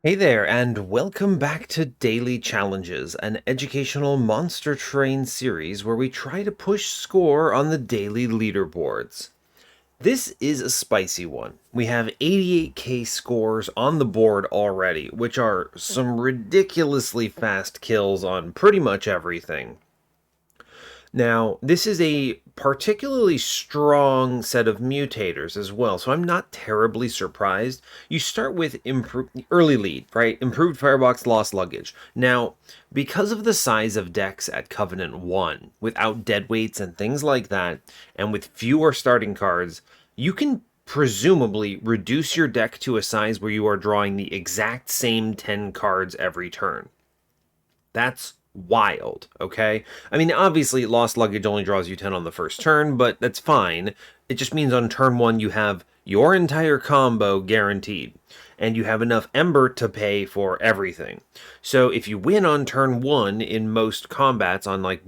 Hey there, and welcome back to Daily Challenges, an educational monster train series where we try to push score on the daily leaderboards. This is a spicy one. We have 88k scores on the board already, which are some ridiculously fast kills on pretty much everything. Now, this is a particularly strong set of mutators as well, so I'm not terribly surprised. You start with early lead, right? Improved firebox, lost luggage. Now, because of the size of decks at Covenant 1, without deadweights and things like that, and with fewer starting cards, you can presumably reduce your deck to a size where you are drawing the exact same 10 cards every turn. That's wild, okay? I mean, obviously, Lost Luggage only draws you 10 on the first turn, but that's fine. It just means on turn 1 you have your entire combo guaranteed, and you have enough Ember to pay for everything. So if you win on turn 1 in most combats on, like,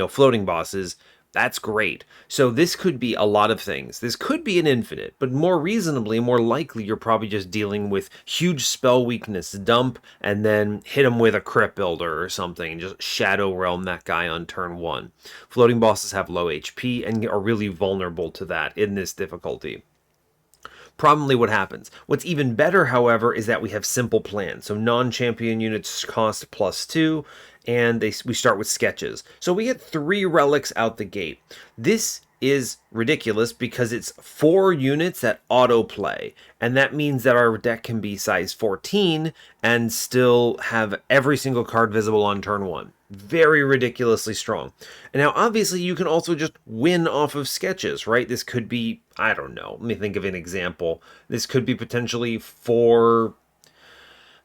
floating bosses, that's great. So this could be a lot of things. This could be an infinite, but more reasonably, more likely, you're probably just dealing with huge spell weakness dump and then hit him with a crypt builder or something and just shadow realm that guy on turn 1. Floating bosses have low HP and are really vulnerable to that in this difficulty. Probably what happens. What's even better, however, is that we have simple plans. So non-champion units cost +2, and we start with sketches. So we get 3 relics out the gate. This is ridiculous because it's 4 units that autoplay, and that means that our deck can be size 14 and still have every single card visible on turn 1. Very ridiculously strong. And now, obviously, you can also just win off of sketches, right? This could be, I don't know, let me think of an example. This could be potentially 4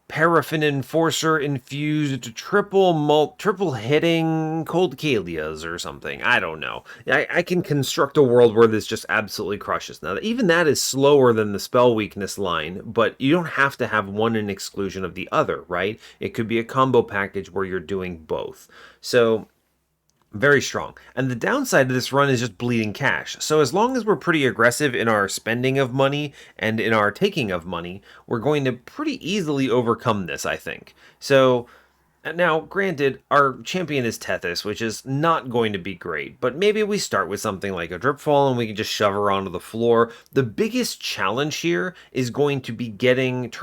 Paraffin Enforcer infused triple hitting Cold Kalias or something. I don't know. I can construct a world where this just absolutely crushes. Now, even that is slower than the spell weakness line, but you don't have to have one in exclusion of the other, right? It could be a combo package where you're doing both. So very strong. And the downside of this run is just bleeding cash. So as long as we're pretty aggressive in our spending of money and in our taking of money, we're going to pretty easily overcome this, I think. So now, granted, our champion is Tethys, which is not going to be great, but maybe we start with something like a Dripfall and we can just shove her onto the floor. The biggest challenge here is going to be getting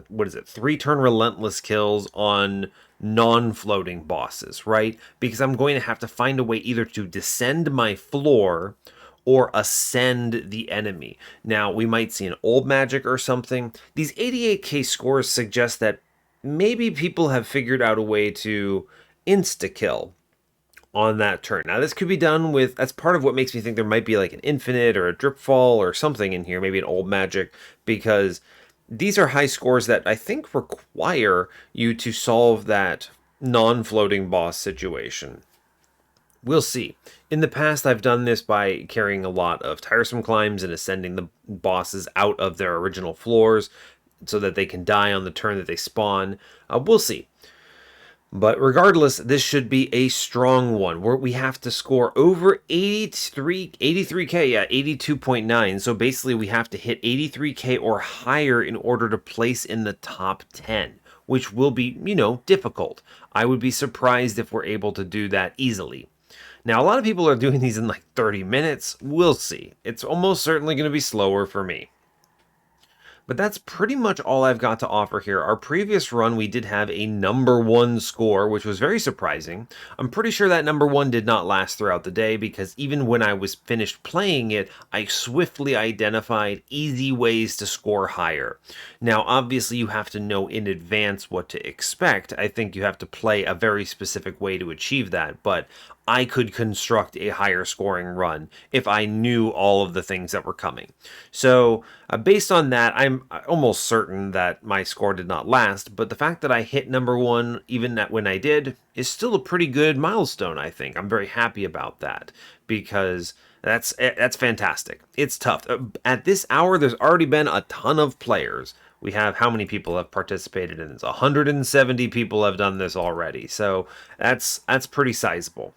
what is it, 3 turn relentless kills on non-floating bosses, right? Because I'm going to have to find a way either to descend my floor or ascend the enemy. Now, we might see an old magic or something. These 88k scores suggest that maybe people have figured out a way to insta-kill on that turn. Now, this could be done with, that's part of what makes me think there might be like an infinite or a dripfall or something in here, maybe an old magic, because these are high scores that I think require you to solve that non-floating boss situation. We'll see. In the past, I've done this by carrying a lot of tiresome climbs and ascending the bosses out of their original floors so that they can die on the turn that they spawn. We'll see. But regardless, this should be a strong one where we have to score over 83k, yeah, 82.9. So basically we have to hit 83k or higher in order to place in the top 10, which will be, difficult. I would be surprised if we're able to do that easily. Now, a lot of people are doing these in like 30 minutes. We'll see. It's almost certainly going to be slower for me. But that's pretty much all I've got to offer here. Our previous run, we did have a #1 score, which was very surprising. I'm pretty sure that #1 did not last throughout the day because even when I was finished playing it, I swiftly identified easy ways to score higher. Now, obviously, you have to know in advance what to expect. I think you have to play a very specific way to achieve that, but I could construct a higher scoring run if I knew all of the things that were coming. So, based on that, I'm almost certain that my score did not last, but the fact that I hit #1 even when I did is still a pretty good milestone, I think. I'm very happy about that because that's fantastic. It's tough. At this hour, there's already been a ton of players. We have how many people have participated in this? 170 people have done this already. So that's pretty sizable.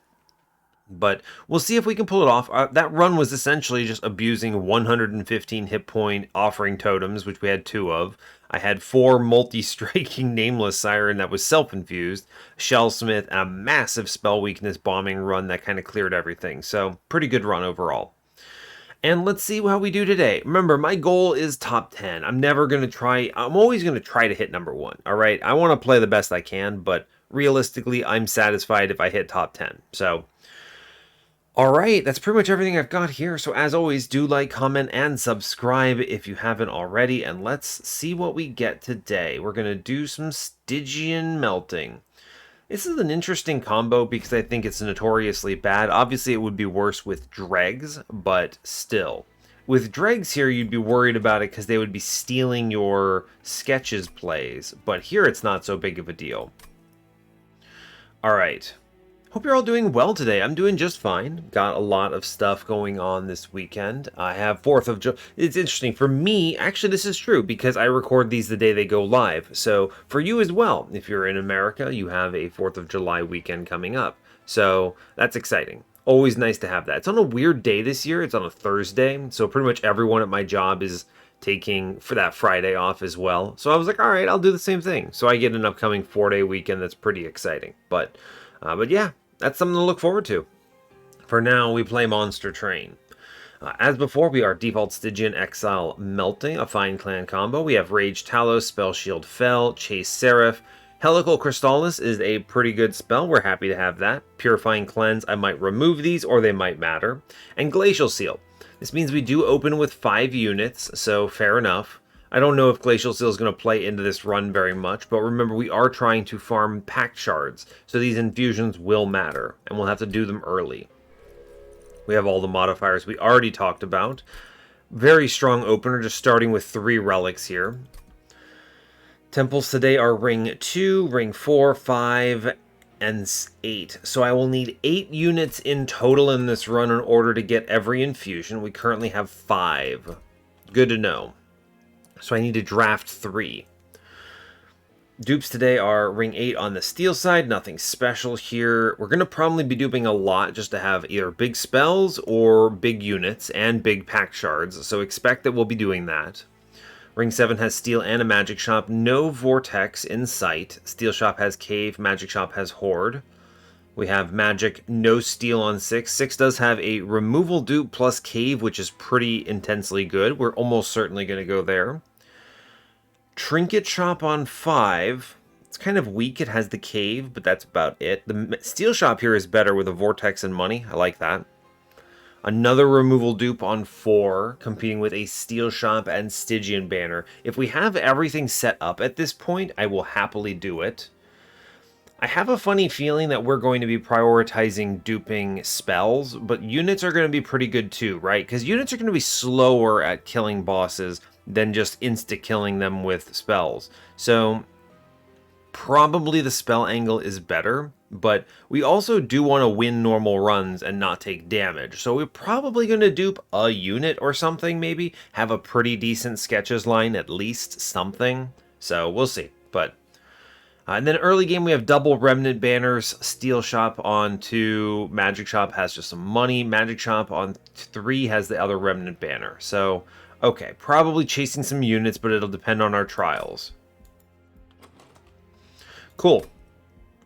But we'll see if we can pull it off. That run was essentially just abusing 115 hit point offering totems, which we had 2 of. I had 4 multi-striking Nameless Siren that was self-infused, Shellsmith, and a massive spell weakness bombing run that kind of cleared everything. So, pretty good run overall. And let's see how we do today. Remember, my goal is top 10. I'm always going to try to hit number 1, all right? I want to play the best I can, but realistically, I'm satisfied if I hit top 10. So, all right, that's pretty much everything I've got here. So as always, do like, comment, and subscribe if you haven't already. And let's see what we get today. We're going to do some Stygian melting. This is an interesting combo because I think it's notoriously bad. Obviously, it would be worse with dregs, but still. With dregs here, you'd be worried about it because they would be stealing your sketches plays. But here, it's not so big of a deal. All right. Hope you're all doing well today. I'm doing just fine. Got a lot of stuff going on this weekend. I have 4th of July. It's interesting. For me, actually, this is true because I record these the day they go live. So for you as well, if you're in America, you have a 4th of July weekend coming up. So that's exciting. Always nice to have that. It's on a weird day this year. It's on a Thursday. So pretty much everyone at my job is taking for that Friday off as well. So I was like, all right, I'll do the same thing. So I get an upcoming 4-day weekend that's pretty exciting. But yeah. That's something to look forward to. For now, we play Monster Train. As before, we are default Stygian, Exile, Melting, a fine clan combo. We have Rage Talos, Spell Shield Fell, Chase Seraph. Helical Crystallis is a pretty good spell. We're happy to have that. Purifying Cleanse, I might remove these or they might matter. And Glacial Seal. This means we do open with 5 units, so fair enough. I don't know if Glacial Seal is going to play into this run very much, but remember we are trying to farm Pact Shards, so these infusions will matter, and we'll have to do them early. We have all the modifiers we already talked about. Very strong opener, just starting with 3 relics here. Temples today are ring 2, ring 4, 5, and 8. So I will need 8 units in total in this run in order to get every infusion. We currently have 5. Good to know. So I need to draft 3. Dupes today are ring 8 on the steel side. Nothing special here. We're going to probably be duping a lot just to have either big spells or big units and big Pact Shards. So expect that we'll be doing that. Ring 7 has steel and a magic shop. No vortex in sight. Steel shop has cave. Magic shop has horde. We have magic, no steel on 6. 6 does have a removal dupe plus cave, which is pretty intensely good. We're almost certainly going to go there. Trinket shop on 5. It's kind of weak. It has the cave, but that's about it. The steel shop here is better with a vortex and money. I like that. Another removal dupe on 4, competing with a steel shop and Stygian banner. If we have everything set up at this point, I will happily do it. I have a funny feeling that we're going to be prioritizing duping spells, but units are going to be pretty good too, right? Because units are going to be slower at killing bosses than just insta-killing them with spells. So probably the spell angle is better, but we also do want to win normal runs and not take damage. So we're probably going to dupe a unit or something, maybe. Have a pretty decent sketches line, at least something. So we'll see, but... and then early game, we have double Remnant banners. Steel Shop on 2. Magic Shop has just some money. Magic Shop on 3 has the other Remnant banner. So, okay, probably chasing some units, but it'll depend on our trials. Cool.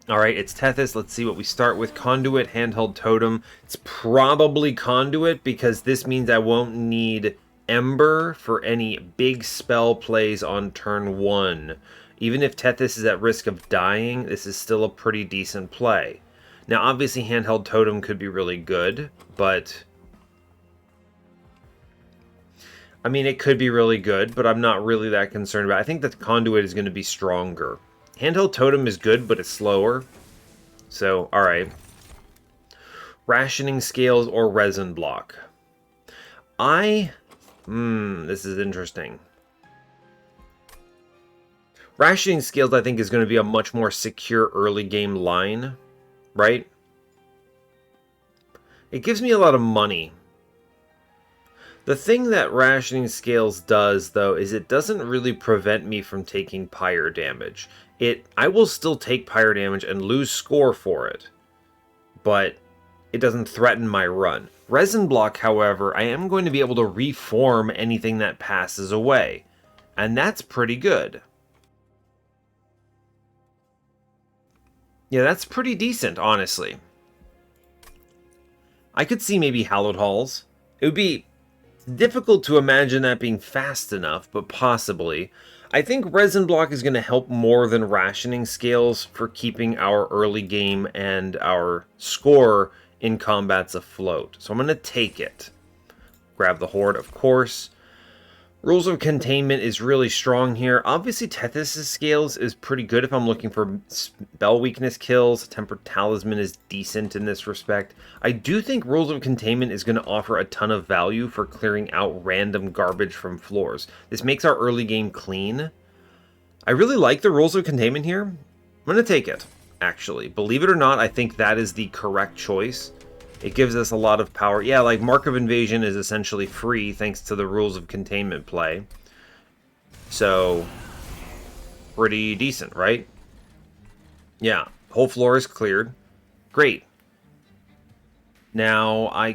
All right, it's Tethys. Let's see what we start with. Conduit, Handheld Totem. It's probably Conduit because this means I won't need Ember for any big spell plays on turn 1. Even if Tethys is at risk of dying, this is still a pretty decent play. Now, obviously, Handheld Totem could be really good, but... I mean, it could be really good, but I'm not really that concerned about it. I think that the Conduit is going to be stronger. Handheld Totem is good, but it's slower. So, alright. Rationing Scales or Resin Block. This is interesting. Rationing Scales, I think, is going to be a much more secure early game line, right? It gives me a lot of money. The thing that Rationing Scales does, though, is it doesn't really prevent me from taking pyre damage. I will still take pyre damage and lose score for it, but it doesn't threaten my run. Resin Block, however, I am going to be able to reform anything that passes away. And that's pretty good. Yeah, that's pretty decent, honestly. I could see maybe Hallowed Halls. It would be difficult to imagine that being fast enough, but possibly. I think Resin Block is going to help more than rationing scales for keeping our early game and our score in combats afloat. So I'm going to take it. Grab the Horde, of course. Rules of Containment is really strong here. Obviously, Tethys' scales is pretty good if I'm looking for spell weakness kills. Tempered Talisman is decent in this respect. I do think Rules of Containment is going to offer a ton of value for clearing out random garbage from floors. This makes our early game clean. I really like the Rules of Containment here. I'm going to take it, actually. Believe it or not, I think that is the correct choice. It gives us a lot of power. Yeah, like Mark of Invasion is essentially free thanks to the Rules of Containment play. So, pretty decent, right? Yeah, whole floor is cleared. Great. Now, I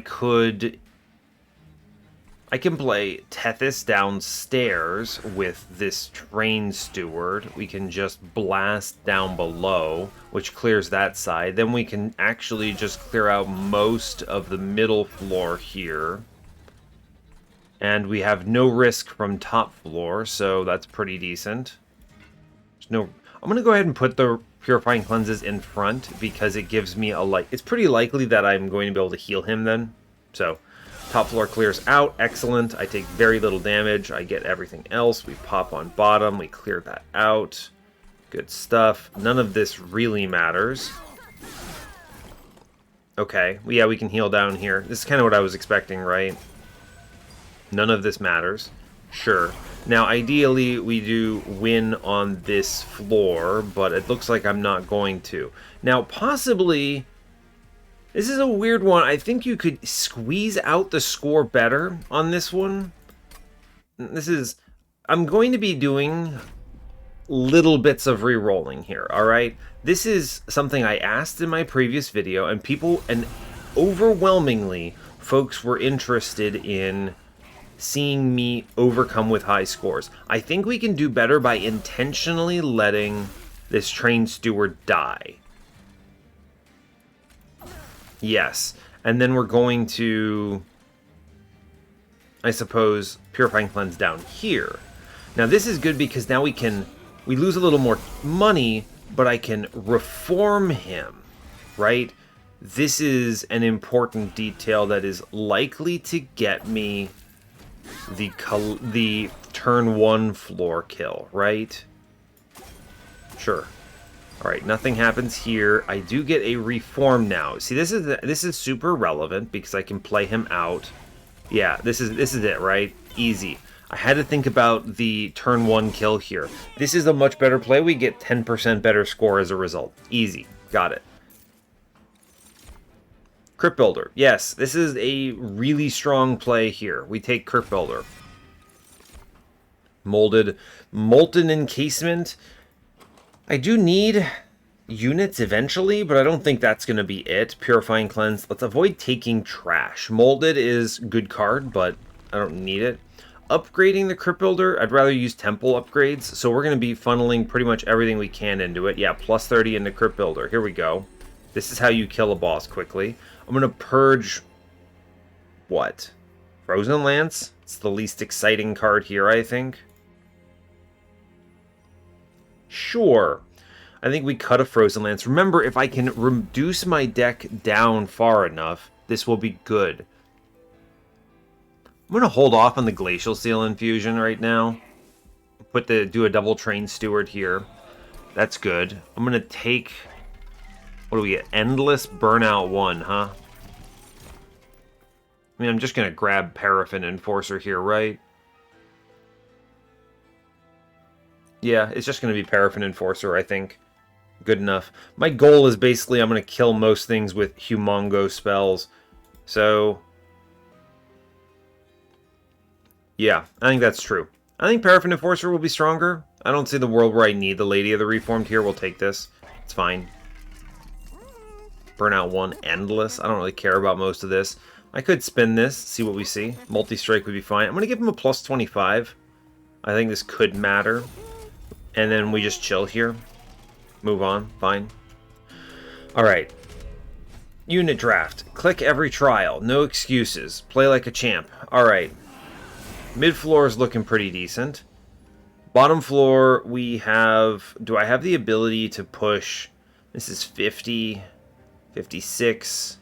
can play Tethys downstairs with this Train Steward. We can just blast down below, which clears that side. Then we can actually just clear out most of the middle floor here. And we have no risk from top floor, so that's pretty decent. I'm going to go ahead and put the Purifying Cleanses in front because it gives me it's pretty likely that I'm going to be able to heal him then. So, top floor clears out. Excellent. I take very little damage. I get everything else. We pop on bottom. We clear that out. Good stuff. None of this really matters. Okay. Yeah, we can heal down here. This is kind of what I was expecting, right? None of this matters. Sure. Now, ideally, we do win on this floor, but it looks like I'm not going to. Now, possibly, this is a weird one. I think you could squeeze out the score better on this one. I'm going to be doing little bits of re-rolling here, alright? This is something I asked in my previous video, and overwhelmingly, folks were interested in seeing me overcome with high scores. I think we can do better by intentionally letting this Train Steward die. Yes. And then we're going to, I suppose, Purifying Cleanse down here. Now this is good because now we lose a little more money, but I can reform him, right? This is an important detail that is likely to get me the turn 1 floor kill, right? Sure. Alright, nothing happens here. I do get a reform now. See, this is super relevant because I can play him out. Yeah, this is it, right? Easy. I had to think about the turn 1 kill here. This is a much better play. We get 10% better score as a result. Easy. Got it. Crypt Builder. Yes, this is a really strong play here. We take Crypt Builder. Molten Encasement. I do need units eventually, but I don't think that's going to be it. Purifying Cleanse. Let's avoid taking trash. Molded is good card, but I don't need it. Upgrading the Crypt Builder, I'd rather use Temple upgrades, so we're going to be funneling pretty much everything we can into it. Yeah, plus 30 into Crypt Builder. Here we go. This is how you kill a boss quickly. I'm going to purge... what? Frozen Lance? It's the least exciting card here, I think. Sure. I think we cut a Frozen Lance. Remember, if I can reduce my deck down far enough, this will be good. I'm going to hold off on the Glacial Seal Infusion right now. Do a double Train Steward here. That's good. I'm going to take... what do we get? Endless Burnout 1, huh? I mean, I'm just going to grab Paraffin Enforcer here, right? Yeah, it's just going to be Paraffin Enforcer, I think. Good enough. My goal is basically I'm going to kill most things with Humongo spells. So... yeah, I think that's true. I think Paraffin Enforcer will be stronger. I don't see the world where I need the Lady of the Reformed here. We'll take this. It's fine. Burnout 1, endless. I don't really care about most of this. I could spin this, see what we see. Multi-strike would be fine. I'm going to give him a plus 25. I think this could matter. And then we just chill here. Move on. Fine. Alright. Unit draft. Click every trial. No excuses. Play like a champ. Alright. Mid floor is looking pretty decent. Bottom floor, we have... Do I have the ability to push... This is 50, 56,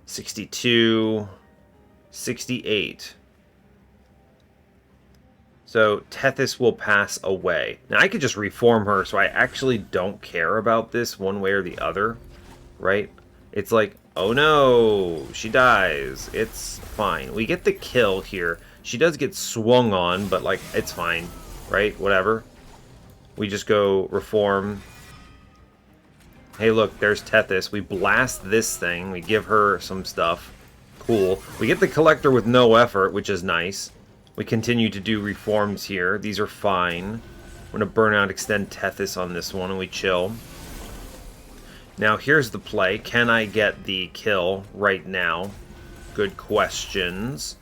62, 68. So Tethys will pass away. Now I could just reform her, so I actually don't care about this one way or the other, right? It's like, oh no, she dies. It's fine. We get the kill here. She does get swung on, but like, it's fine, right? Whatever. We just go reform. Hey, look, there's Tethys. We blast this thing. We give her some stuff. Cool. We get the Collector with no effort, which is nice. We continue to do reforms here. These are fine. I'm going to burn out, extend Tethys on this one, and we chill. Now, here's the play. Can I get the kill right now? Good questions.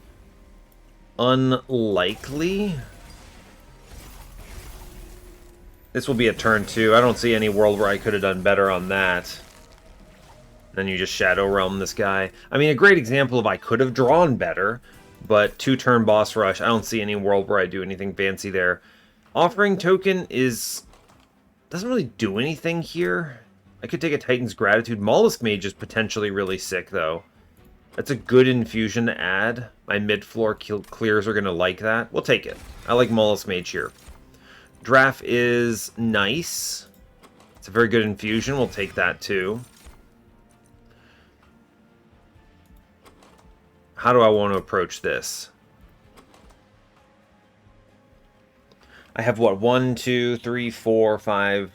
Unlikely. This will be a turn 2. I don't see any world where I could have done better on that. Then you just Shadow Realm this guy. I mean, a great example of I could have drawn better, but 2-turn boss rush, I don't see any world where I do anything fancy there. Offering token doesn't really do anything here. I could take a Titan's Gratitude. Mollusk Mage is potentially really sick, though. That's a good infusion to add. My mid-floor clears are going to like that. We'll take it. I like Mollusk Mage here. Draft is nice. It's a very good infusion. We'll take that too. How do I want to approach this? I have what? 1, 2, 3, 4, 5,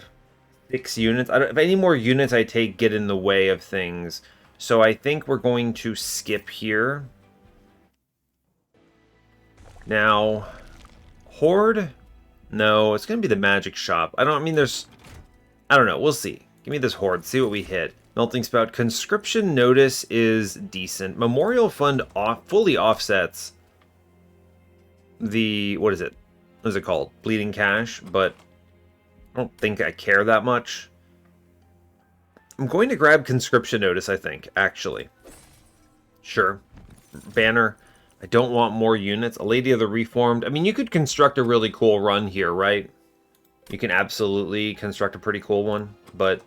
6 units. If any more units I take get in the way of things. So I think we're going to skip here. Now, Horde? No, it's going to be the magic shop. I don't know. We'll see. Give me this Horde. See what we hit. Melting Spout. Conscription Notice is decent. Memorial Fund fully offsets the... What is it? What is it called? Bleeding Cash. But I don't think I care that much. I'm going to grab Conscription Notice, I think, actually. Sure. Banner. I don't want more units. A Lady of the Reformed. I mean, you could construct a really cool run here, right? You can absolutely construct a pretty cool one, but...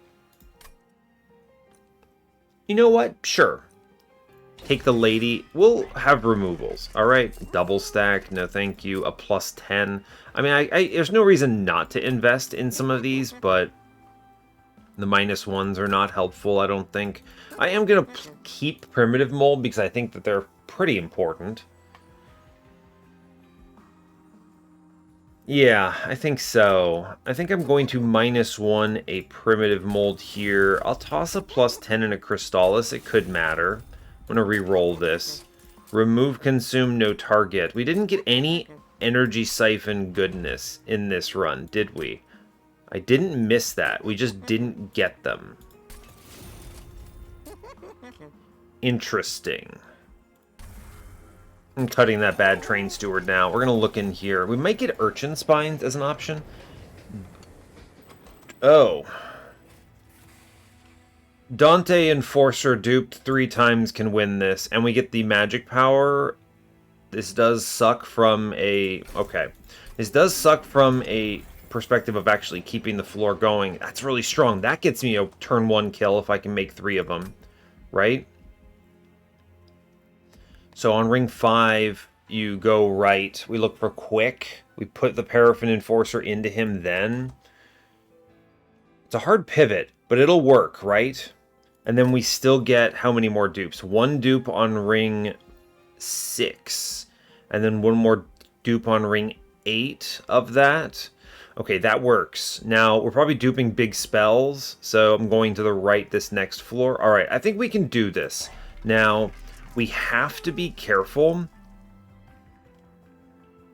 You know what? Sure. Take the Lady. We'll have removals, alright? Double stack, no thank you. A plus 10. I mean, there's no reason not to invest in some of these, but... The -1s are not helpful, I don't think. I am going to keep Primitive Mold because I think that they're pretty important. Yeah, I think so. I think I'm going to -1 a Primitive Mold here. I'll toss a plus 10 and a Crystallis. It could matter. I'm going to re-roll this. Remove Consume, no target. We didn't get any Energy Siphon goodness in this run, did we? I didn't miss that. We just didn't get them. Interesting. I'm cutting that bad Train Steward now. We're going to look in here. We might get Urchin Spines as an option. Oh. Dante Enforcer duped 3 times can win this. And we get the magic power. This does suck from a... Okay. This does suck from a perspective of actually keeping the floor going. That's really strong. That gets me a turn 1 kill if I can make 3 of them. Right? So on ring 5, you go right. We look for quick. We put the Paraffin Enforcer into him then. It's a hard pivot, but it'll work, right? And then we still get how many more dupes? 1 dupe on ring 6. And then 1 more dupe on ring 8 of that. Okay, that works. Now, we're probably duping big spells, so I'm going to the right this next floor. All right, I think we can do this. Now, we have to be careful.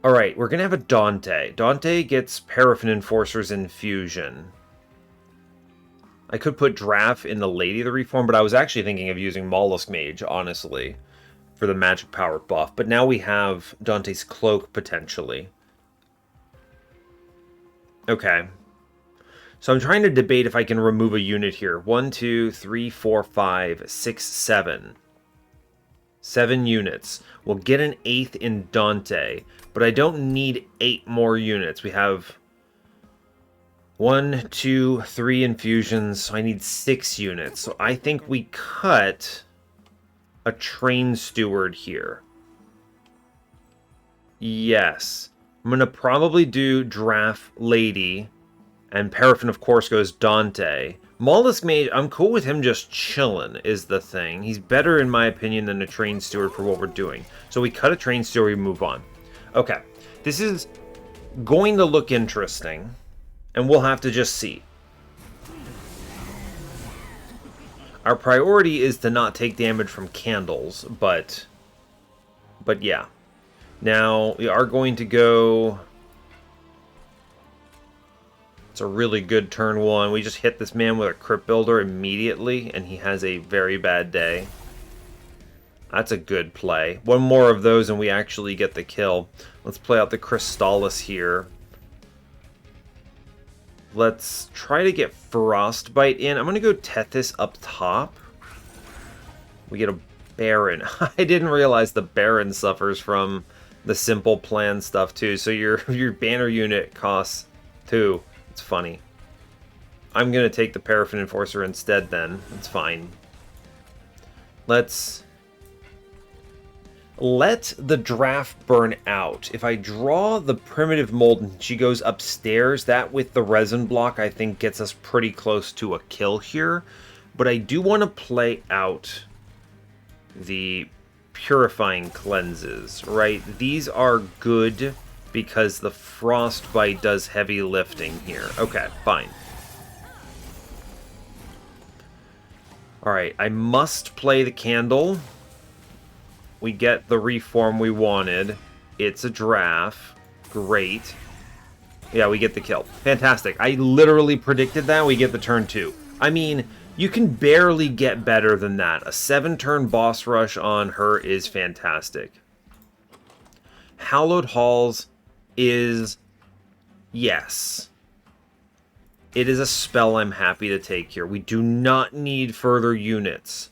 All right, we're going to have a Dante. Dante gets Paraffin Enforcer's Infusion. I could put Draff in the Lady of the Reform, but I was actually thinking of using Mollusk Mage, honestly, for the magic power buff. But now we have Dante's Cloak, potentially. Okay. So I'm trying to debate if I can remove a unit here. 1, 2, 3, 4, 5, 6, 7. 7 units. We'll get an 8th in Dante, but I don't need 8 more units. We have 1, 2, 3 infusions, so I need 6 units. So I think we cut a Train Steward here. Yes. I'm going to probably do Draff Lady, and Paraffin, of course, goes Dante. Mollusk Mage, I'm cool with him just chilling, is the thing. He's better, in my opinion, than a Train Steward for what we're doing. So we cut a Train Steward, we move on. Okay. This is going to look interesting, and we'll have to just see. Our priority is to not take damage from candles, but yeah. Now, we are going to go... It's a really good turn 1. We just hit this man with a Crypt Builder immediately, and he has a very bad day. That's a good play. One more of those and we actually get the kill. Let's play out the Crystallis here. Let's try to get Frostbite in. I'm going to go Tethys up top. We get a Baron. I didn't realize the Baron suffers from the simple plan stuff too. So your banner unit costs 2. It's funny. I'm going to take the Paraffin Enforcer instead then. It's fine. Let's let the draft burn out. If I draw the Primitive Mold and she goes upstairs, that with the resin block I think gets us pretty close to a kill here. But I do want to play out the Purifying Cleanses, right? These are good because the Frostbite does heavy lifting here. Okay, fine. Alright, I must play the Candle. We get the reform we wanted. It's a draft. Great. Yeah, we get the kill. Fantastic. I literally predicted that. We get the turn 2. I mean, you can barely get better than that. A 7-turn boss rush on her is fantastic. Hallowed Halls is... yes. It is a spell I'm happy to take here. We do not need further units,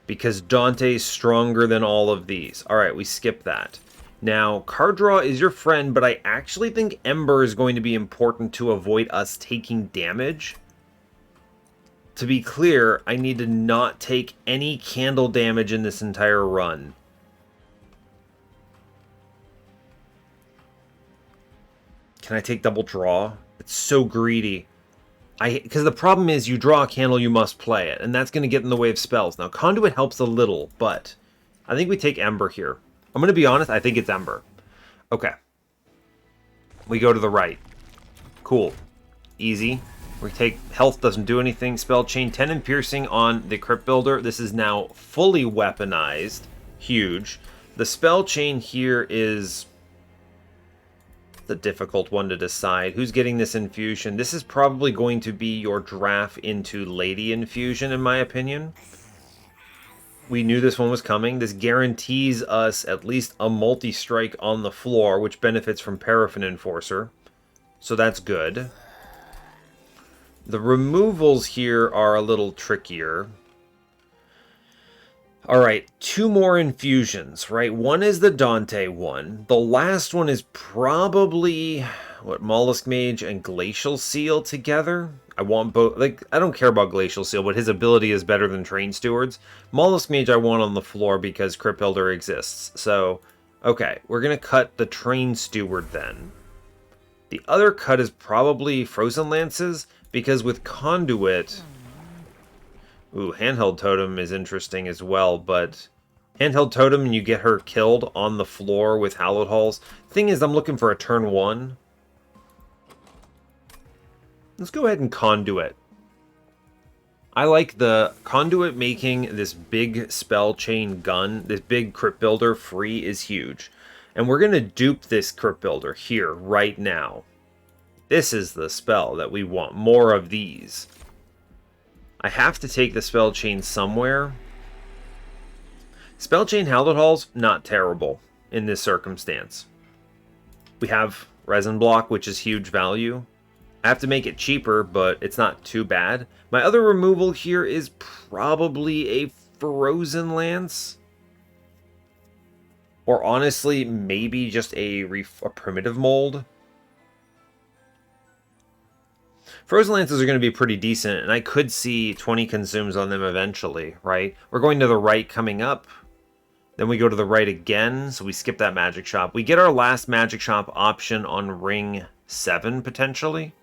because Dante is stronger than all of these. Alright, we skip that. Now, card draw is your friend, but I actually think Ember is going to be important to avoid us taking damage. To be clear, I need to not take any candle damage in this entire run. Can I take double draw? It's so greedy. Because the problem is, you draw a candle, you must play it, and that's going to get in the way of spells. Now, Conduit helps a little, but I think we take Ember here. I'm going to be honest, I think it's Ember. Okay. We go to the right. Cool. Easy. We take health, doesn't do anything. Spell chain, 10 and piercing on the Crypt Builder. This is now fully weaponized. Huge. The spell chain here is the difficult one to decide. Who's getting this infusion? This is probably going to be your draft into Lady infusion, in my opinion. We knew this one was coming. This guarantees us at least a multi-strike on the floor, which benefits from Paraffin Enforcer. So that's good. The removals here are a little trickier. Alright, 2 more infusions, right? One is the Dante one. The last one is probably, what, Mollusk Mage and Glacial Seal together? I want both. Like, I don't care about Glacial Seal, but his ability is better than Train Stewards. Mollusk Mage I want on the floor because Crypt Builder exists. So, okay, we're going to cut the Train Steward then. The other cut is probably Frozen Lances, because with Conduit... ooh, Handheld Totem is interesting as well, but Handheld Totem and you get her killed on the floor with Hallowed Halls. Thing is, I'm looking for a turn 1. Let's go ahead and Conduit. I like the Conduit making this big spell chain gun, this big Crypt Builder free is huge. And we're going to dupe this Crypt Builder here, right now. This is the spell that we want. More of these. I have to take the spell chain somewhere. Spell chain Hallowed Halls, not terrible in this circumstance. We have resin block, which is huge value. I have to make it cheaper, but it's not too bad. My other removal here is probably a Frozen Lance. Or honestly, maybe just a primitive mold. Frozen Lances are going to be pretty decent, and I could see 20 consumes on them eventually, right? We're going to the right coming up. Then we go to the right again, so we skip that Magic Shop. We get our last Magic Shop option on Ring 7, potentially,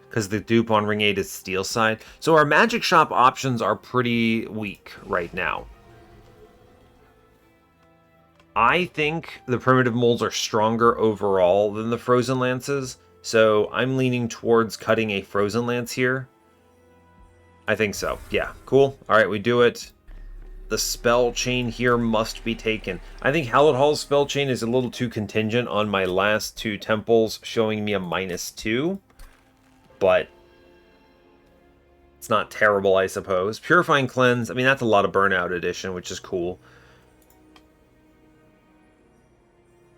because the dupe on Ring 8 is Steel Side. So our Magic Shop options are pretty weak right now. I think the Primitive Molds are stronger overall than the Frozen Lances, so I'm leaning towards cutting a Frozen Lance here. I think so. Yeah, cool. Alright, we do it. The spell chain here must be taken. I think Hallowed Hall's spell chain is a little too contingent on my last two temples showing me a -2. But it's not terrible, I suppose. Purifying Cleanse, I mean, that's a lot of Burnout Edition, which is cool.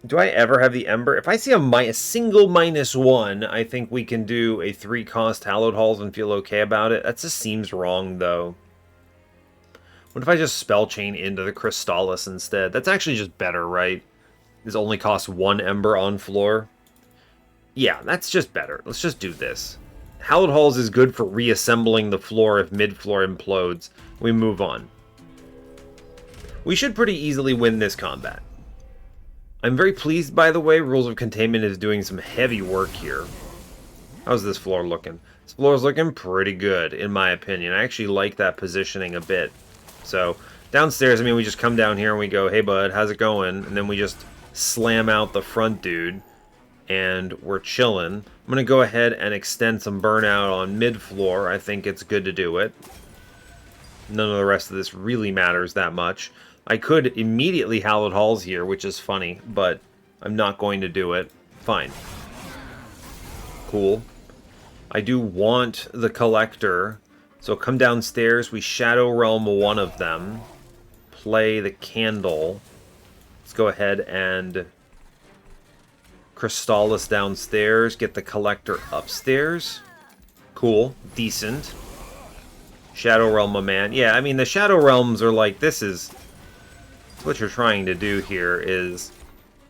Do I ever have the Ember? If I see a single -1, I think we can do a 3-cost Hallowed Halls and feel okay about it. That just seems wrong, though. What if I just spell chain into the Crystallis instead? That's actually just better, right? This only costs 1 Ember on floor. Yeah, that's just better. Let's just do this. Hallowed Halls is good for reassembling the floor if mid-floor implodes. We move on. We should pretty easily win this combat. I'm very pleased, by the way. Rules of Containment is doing some heavy work here. How's this floor looking? This floor is looking pretty good, in my opinion. I actually like that positioning a bit. So, downstairs, I mean, we just come down here and we go, hey, bud, how's it going? And then we just slam out the front dude, and we're chilling. I'm going to go ahead and extend some burnout on mid-floor. I think it's good to do it. None of the rest of this really matters that much. I could immediately Hallowed Halls here, which is funny, but I'm not going to do it. Fine. Cool. I do want the Collector, so come downstairs, we Shadow Realm one of them, play the Candle. Let's go ahead and Crystallis downstairs, get the Collector upstairs. Cool. Decent. Shadow Realm a man. Yeah, I mean, the Shadow Realms are like, this is... what you're trying to do here is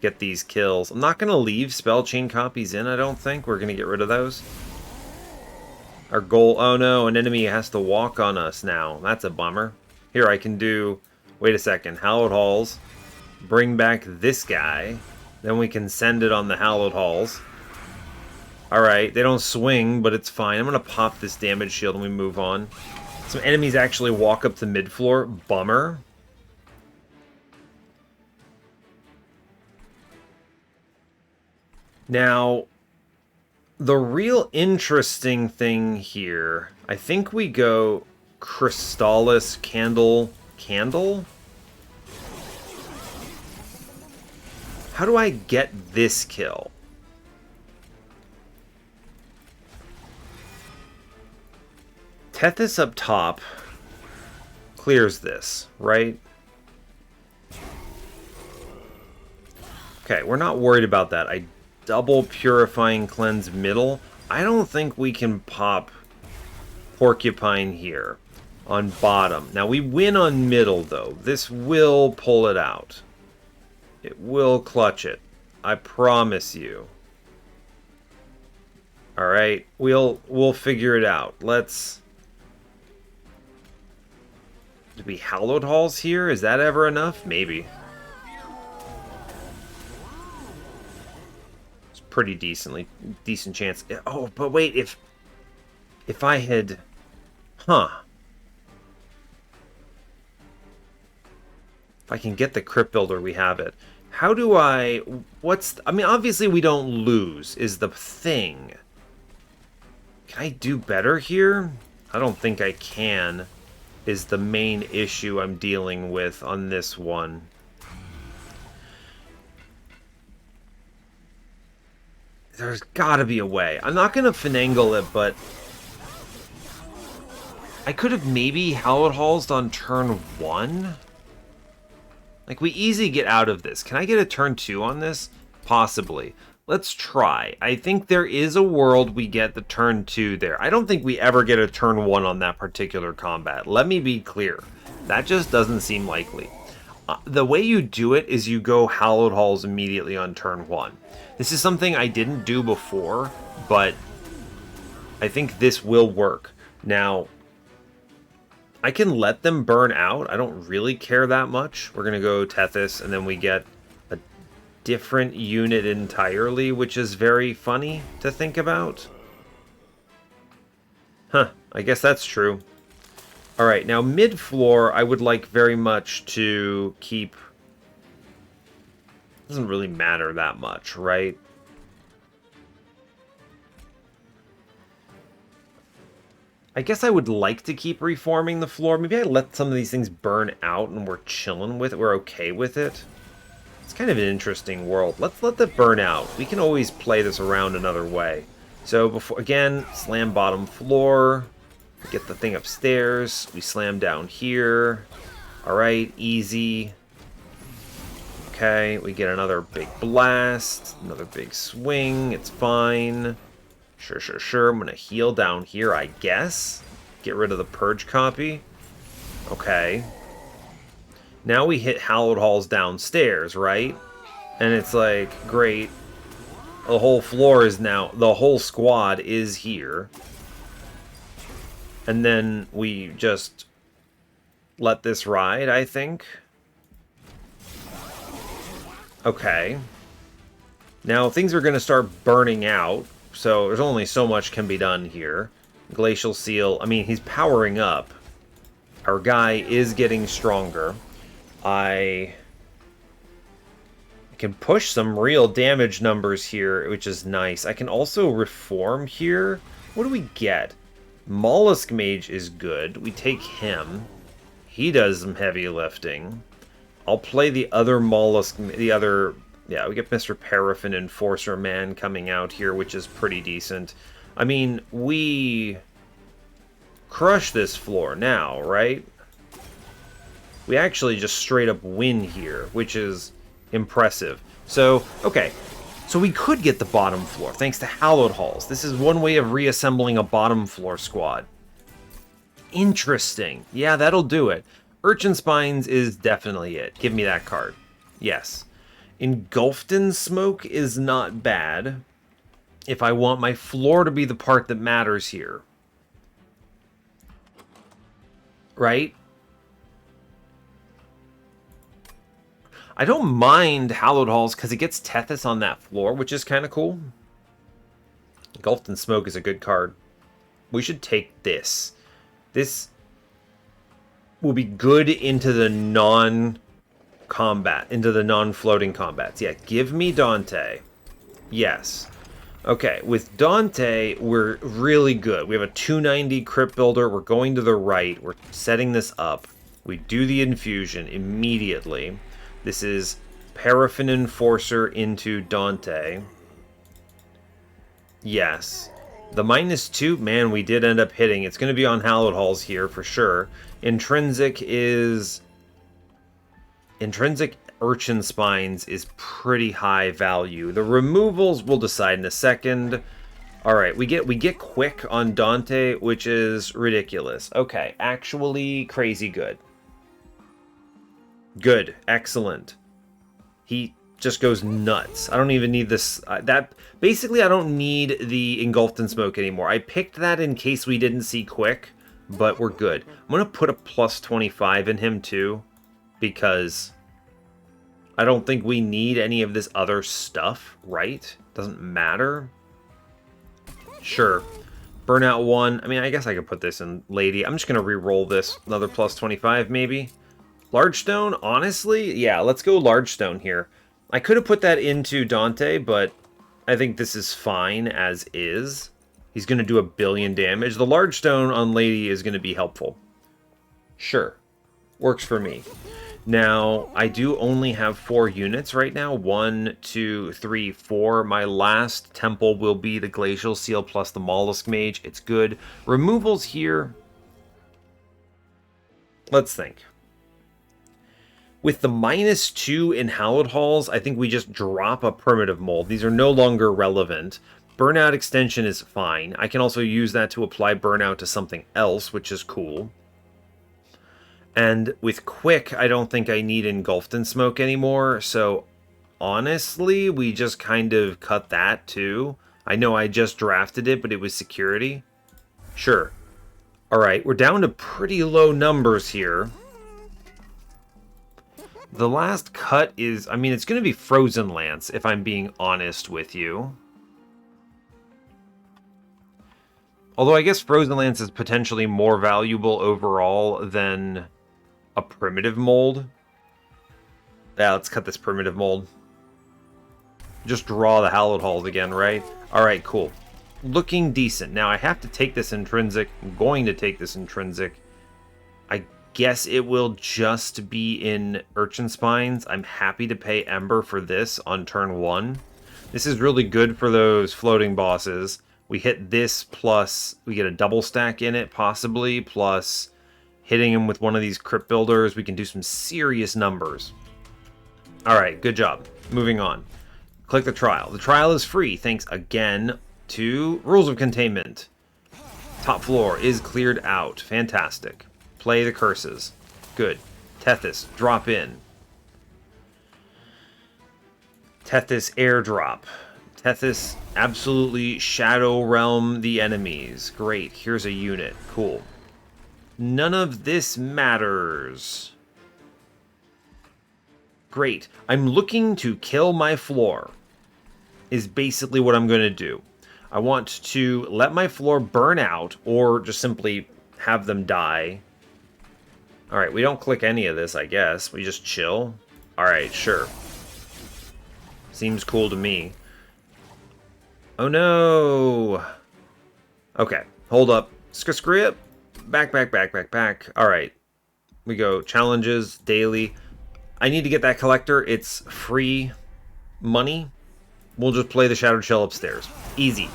get these kills. I'm not going to leave spell chain copies in, I don't think. We're going to get rid of those. Our goal... oh no, an enemy has to walk on us now. That's a bummer. Here, I can do... wait a second. Hallowed Halls. Bring back this guy. Then we can send it on the Hallowed Halls. Alright, they don't swing, but it's fine. I'm going to pop this damage shield and we move on. Some enemies actually walk up to mid-floor. Bummer. Now, the real interesting thing here, I think we go Crystallis, Candle, Candle? How do I get this kill? Tethys up top clears this, right? Okay, we're not worried about that. I double Purifying Cleanse middle. I don't think we can pop Porcupine here on bottom. Now, we win on middle, though. This will pull it out. It will clutch it. I promise you. Alright, we'll figure it out. Let's... do we Hallowed Halls here? Is that ever enough? Maybe. It's pretty decent chance. Oh, but wait, if I had... huh. If I can get the Crypt Builder, we have it. How do I... I mean, obviously we don't lose, is the thing. Can I do better here? I don't think I can, is the main issue I'm dealing with on this one. There's gotta be a way. I'm not gonna finagle it, but I could have maybe Hallowed Halls on turn 1. Like, we easy get out of this. Can I get a turn 2 on this? Possibly. Let's try. I think there is a world we get the turn 2 there. I don't think we ever get a turn 1 on that particular combat. Let me be clear. That just doesn't seem likely. The way you do it is you go Hallowed Halls immediately on turn 1. This is something I didn't do before, but I think this will work. Now, I can let them burn out. I don't really care that much. We're going to go Tethys, and then we get a different unit entirely, which is very funny to think about. Huh, I guess that's true. Alright, now mid-floor, I would like very much to keep... Doesn't really matter that much, right? I guess I would like to keep reforming the floor. Maybe I let some of these things burn out and we're chilling with it. We're okay with it. It's kind of an interesting world. Let's let that burn out. We can always play this around another way. So, before again, slam bottom floor. Get the thing upstairs. We slam down here. Alright, easy. Okay, we get another big blast. Another big swing. It's fine. Sure. I'm going to heal down here, I guess. Get rid of the purge copy. Okay. Now we hit Hallowed Halls downstairs, right? And it's like, great. The whole floor is now... The whole squad is here. And then we just let this ride, I think. Okay. Now things are going to start burning out. So there's only so much can be done here. Glacial Seal, I mean, he's powering up. Our guy is getting stronger. I can push some real damage numbers here, which is nice. I can also reform here. What do we get? Mollusk Mage is good. We take him. He does some heavy lifting. I'll play the other Mollusk... Yeah, we get Mr. Paraffin Enforcer Man coming out here, which is pretty decent. I mean, we crush this floor now, right? We actually just straight up win here, which is impressive. So, okay. So we could get the bottom floor, thanks to Hallowed Halls. This is one way of reassembling a bottom floor squad. Interesting. Yeah, that'll do it. Urchin Spines is definitely it. Give me that card. Yes. Engulfed in Smoke is not bad if I want my floor to be the part that matters here. Right? I don't mind Hallowed Halls because it gets Tethys on that floor, which is kind of cool. Engulfed in Smoke is a good card. We should take this. This will be good into the non-combat, into the non-floating combats. Yeah, give me Dante. Yes. Okay, with Dante, we're really good. We have a 290 Crypt Builder. We're going to the right. We're setting this up. We do the infusion immediately. This is Paraffin Enforcer into Dante. Yes. The -2, man, we did end up hitting. It's going to be on Hallowed Halls here for sure. Intrinsic Urchin Spines is pretty high value. The removals we'll decide in a second. Alright, we get quick on Dante, which is ridiculous. Okay, actually crazy good. Good, excellent. He just goes nuts. I don't even need this. Basically, I don't need the Engulfed in Smoke anymore. I picked that in case we didn't see quick, but we're good. I'm going to put a +25 in him too, because I don't think we need any of this other stuff, right? Doesn't matter. Sure. Burnout 1. I mean, I guess I could put this in Lady. I'm just going to re-roll this. Another +25 maybe. Large Stone, honestly? Yeah, let's go Large Stone here. I could have put that into Dante, but I think this is fine as is. He's going to do 1 billion damage. The Large Stone on Lady is going to be helpful. Sure. Works for me. Now, I do only have 4 units right now. 1, 2, 3, 4. My last temple will be the Glacial Seal plus the Mollusk Mage. It's good. Removals here. Let's think. With the -2 in Hallowed Halls, I think we just drop a Primitive Mold. These are no longer relevant. Burnout Extension is fine. I can also use that to apply Burnout to something else, which is cool. And with Quick, I don't think I need Engulfed in Smoke anymore, so honestly, we just kind of cut that too. I know I just drafted it, but it was security. Sure. Alright, we're down to pretty low numbers here. The last cut is, I mean, it's going to be Frozen Lance, if I'm being honest with you. Although I guess Frozen Lance is potentially more valuable overall than a Primitive Mold. Yeah, let's cut this Primitive Mold. Just draw the Hallowed Halls again, right? Alright, cool. Looking decent. Now, I have to take this Intrinsic. I'm going to take this Intrinsic. I guess it will just be in Urchin Spines. I'm happy to pay Ember for this on turn 1. This is really good for those floating bosses. We hit this plus we get a double stack in it, possibly, plus hitting him with one of these Crypt Builders. We can do some serious numbers. Alright, good job. Moving on. Click the trial. The trial is free, thanks again to Rules of Containment. Top floor is cleared out. Fantastic. Play the curses. Good. Tethys, drop in. Tethys airdrop. Tethys absolutely Shadow Realm the enemies. Great. Here's a unit. Cool. None of this matters. Great. I'm looking to kill my floor. Is basically what I'm going to do. I want to let my floor burn out or just simply have them die. Alright, we don't click any of this, I guess. We just chill. Alright, sure. Seems cool to me. Oh no! Okay, hold up. Screw it. Back. Alright. We go challenges, daily. I need to get that collector. It's free money. We'll just play the Shattered Shell upstairs. Easy.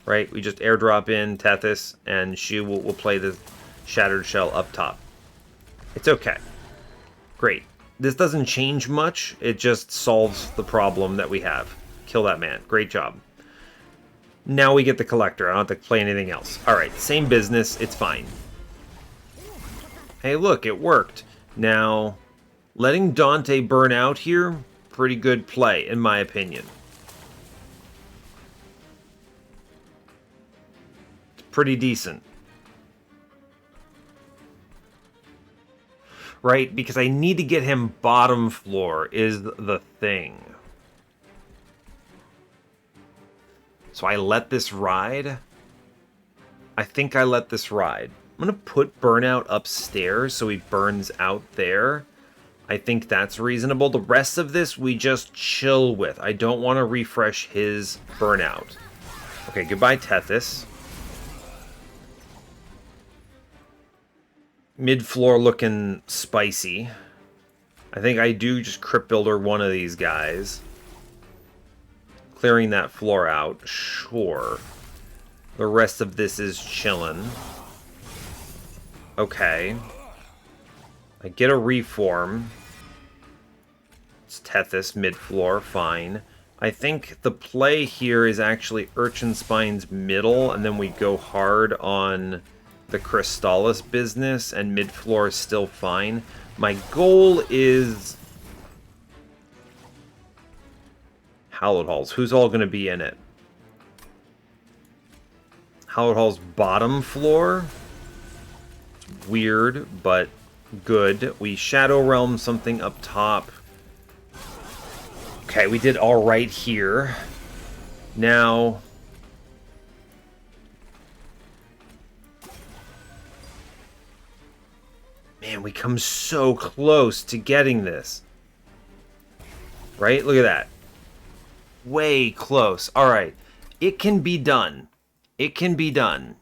Right? We just airdrop in Tethys, and she will play the Shattered Shell up top. It's okay. Great. This doesn't change much. It just solves the problem that we have. Kill that man. Great job. Now we get the collector. I don't have to play anything else. Alright, same business. It's fine. Hey, look, it worked. Now, letting Dante burn out here, pretty good play, in my opinion. It's pretty decent. Right? Because I need to get him bottom floor is the thing. So I let this ride. I think I let this ride. I'm going to put Burnout upstairs so he burns out there. I think that's reasonable. The rest of this we just chill with. I don't want to refresh his Burnout. Okay, goodbye Tethys. Mid-floor looking spicy. I think I do just Crypt Builder one of these guys. Clearing that floor out, sure. The rest of this is chillin'. Okay. I get a reform. It's Tethys, mid-floor, fine. I think the play here is actually Urchin Spine's middle, and then we go hard on the Crystallis business, and mid-floor is still fine. My goal is Hallowed Halls. Who's all going to be in it? Hallowed Halls bottom floor. Weird, but good. We Shadow Realm something up top. Okay, we did all right here. Now, man, we come so close to getting this. Right? Look at that. Way close. All right. It can be done. It can be done.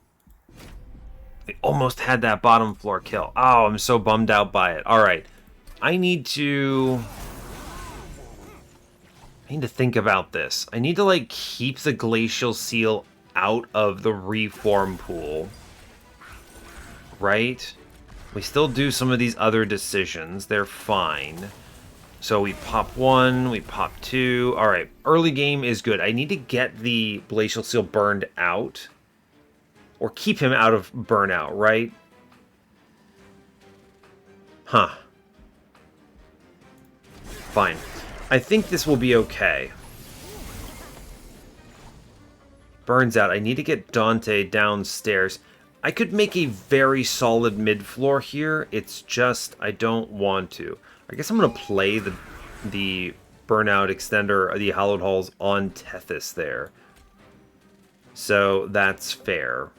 We almost had that bottom floor kill. Oh, I'm so bummed out by it. All right. I need to think about this. I need to, like, keep the Glacial Seal out of the reform pool. Right? We still do some of these other decisions. They're fine. So we pop 1, we pop 2. Alright, early game is good. I need to get the Glacial Seal burned out. Or keep him out of burnout, right? Huh. Fine. I think this will be okay. Burns out. I need to get Dante downstairs. I could make a very solid mid-floor here. It's just I don't want to. I guess I'm going to play the Burnout Extender, the Hallowed Halls on Tethys there. So that's fair.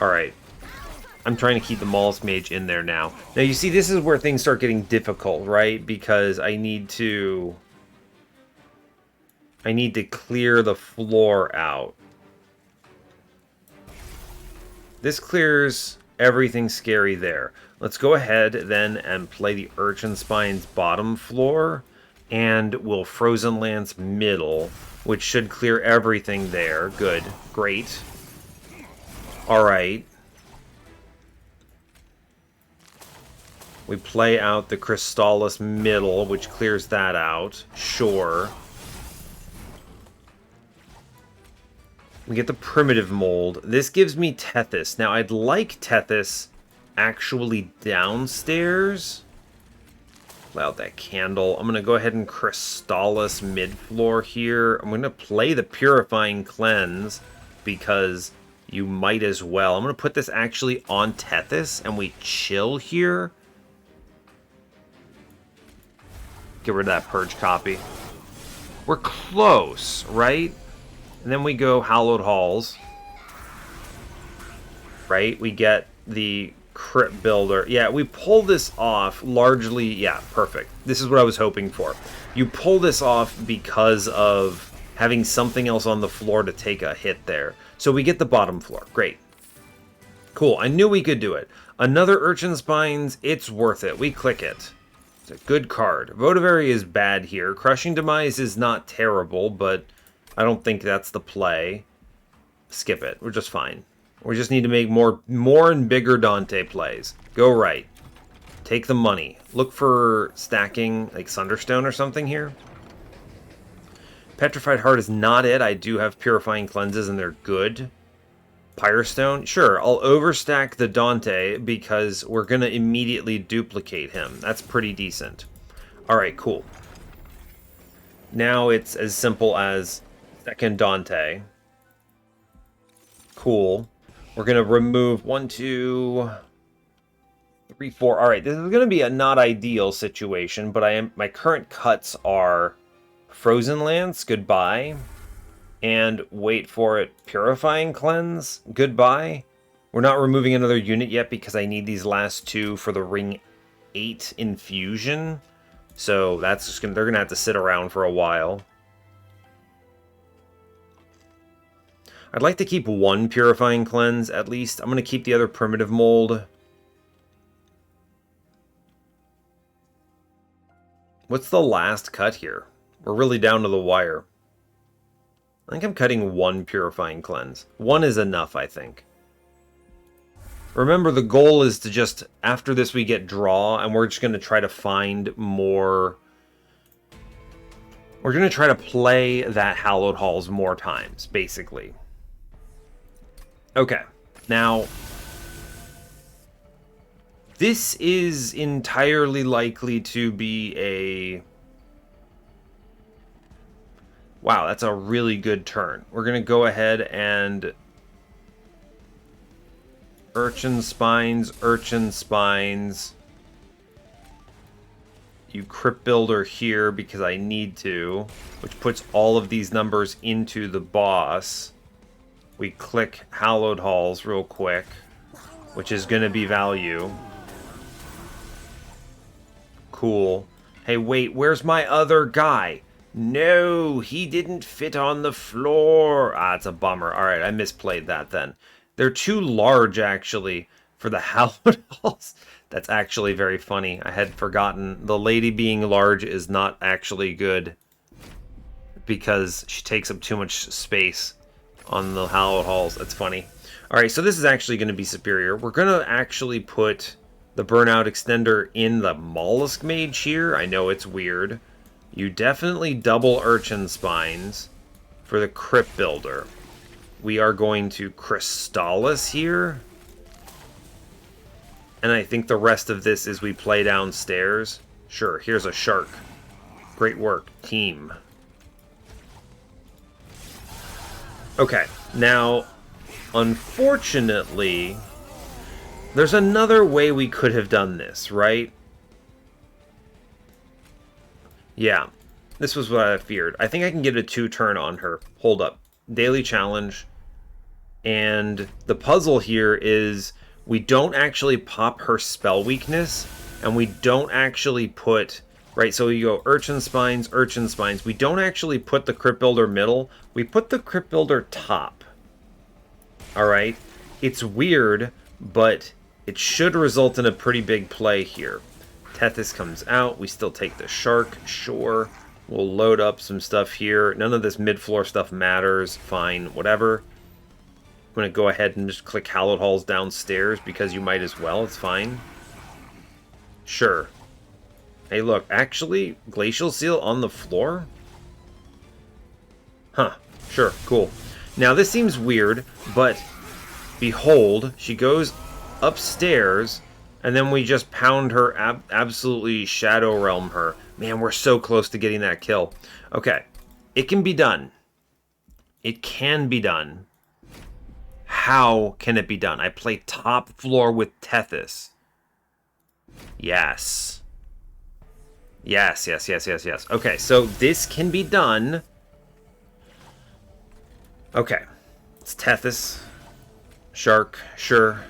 Alright. I'm trying to keep the Mollusk Mage in there now. Now, you see, this is where things start getting difficult, right? Because I need to clear the floor out. This clears everything scary there. Let's go ahead then and play the Urchin Spine's bottom floor, and we'll Frozen Lance middle, which should clear everything there. Good. Great. Alright. We play out the Crystallis middle, which clears that out. Sure. We get the Primitive Mold. This gives me Tethys. Now, I'd like Tethys actually downstairs. Play out that candle. I'm going to go ahead and Crystallis mid-floor here. I'm going to play the Purifying Cleanse because you might as well. I'm going to put this actually on Tethys, and we chill here. Get rid of that Purge copy. We're close, right? And then we go Hallowed Halls. Right? We get the Crypt Builder. Yeah, we pull this off largely. Yeah, perfect. This is what I was hoping for. You pull this off because of having something else on the floor to take a hit there. So we get the bottom floor. Great. Cool. I knew we could do it. Another Urchin Spines. It's worth it. We click it. It's a good card. Votivary is bad here. Crushing Demise is not terrible, but I don't think that's the play. Skip it. We're just fine. We just need to make more and bigger Dante plays. Go right. Take the money. Look for stacking like Sunderstone or something here. Petrified Heart is not it. I do have Purifying Cleanses and they're good. Pyrostone? Sure, I'll overstack the Dante because we're going to immediately duplicate him. That's pretty decent. Alright, cool. Now it's as simple as second Dante. Cool. We're going to remove 1, 2, 3, 4. Alright, this is going to be a not ideal situation, but my current cuts are Frozen Lance, goodbye. And wait for it, Purifying Cleanse, goodbye. We're not removing another unit yet because I need these last 2 for the Ring 8 infusion. So that's just they're gonna have to sit around for a while. I'd like to keep 1 Purifying Cleanse at least. I'm gonna keep the other Primitive Mold. What's the last cut here? We're really down to the wire. I think I'm cutting 1 Purifying Cleanse. 1 is enough, I think. Remember, the goal is to just, after this we get draw, and we're just going to try to find more... We're going to try to play that Hallowed Halls more times, basically. Okay, now... This is entirely likely to be a... Wow, that's a really good turn. We're going to go ahead and... Urchin Spines, Urchin Spines. You Crypt Builder here because I need to, which puts all of these numbers into the boss. We click Hallowed Halls real quick, which is going to be value. Cool. Hey, wait, where's my other guy? No, he didn't fit on the floor. Ah, it's a bummer. All right, I misplayed that then. They're too large, actually. for the hallowed halls. That's actually very funny. I had forgotten. The lady being large is not actually good because she takes up too much space on the hallowed halls. That's funny. Alright, so this is actually going to be superior. We're going to actually put the burnout extender in the mollusk mage here. I know it's weird. You definitely double urchin spines for the crypt builder. We are going to Crystallis here. And I think the rest of this is we play downstairs. Sure, here's a shark. Great work, team. Okay, now, unfortunately, there's another way we could have done this, right? Yeah, this was what I feared. I think I can get a 2-turn on her. Hold up. Daily challenge. And the puzzle here is we don't actually pop her spell weakness, and we don't actually put... Right, so you go Urchin Spines, Urchin Spines. We don't actually put the Crypt Builder middle. We put the Crypt Builder top. Alright? It's weird, but it should result in a pretty big play here. Tethys comes out. We still take the Shark. Sure. We'll load up some stuff here. None of this mid-floor stuff matters. Fine. Whatever. I'm going to go ahead and just click Hallowed Halls downstairs because you might as well. It's fine. Sure. Hey, look. Actually, Glacial Seal on the floor? Huh. Sure. Cool. Now, this seems weird, but behold, she goes upstairs, and then we just pound her, absolutely Shadow Realm her. Man, we're so close to getting that kill. Okay. It can be done. It can be done. How can it be done? I play top floor with Tethys. Yes. Yes, yes, yes, yes, yes. Okay, so this can be done. Okay. It's Tethys. Shark, sure.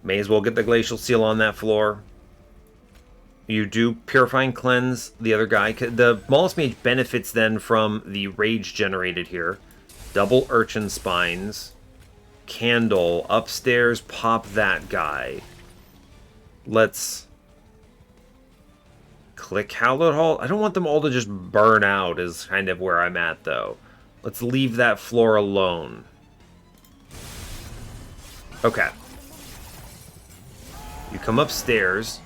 May as well get the Glacial Seal on that floor. You do Purifying Cleanse the other guy. The Mollusk Mage benefits then from the Rage generated here. Double Urchin Spines. Candle. Upstairs, pop that guy. Let's click Hallowed Hall. I don't want them all to just burn out is kind of where I'm at, though. Let's leave that floor alone. Okay. You come upstairs.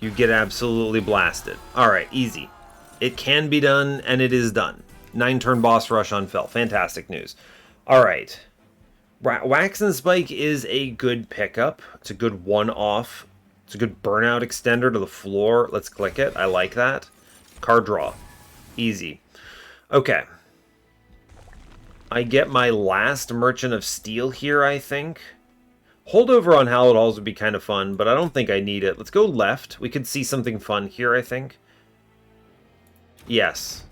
You get absolutely blasted. Alright, easy. It can be done, and it is done. 9-turn boss rush on Fel. Fantastic news. Alright. Wax and Spike is a good pickup. It's a good one-off. It's a good burnout extender to the floor. Let's click it. I like that. Card draw. Easy. Okay. I get my last Merchant of Steel here, I think. Holdover on Hallowed Halls would be kind of fun, but I don't think I need it. Let's go left. We could see something fun here, I think. Yes.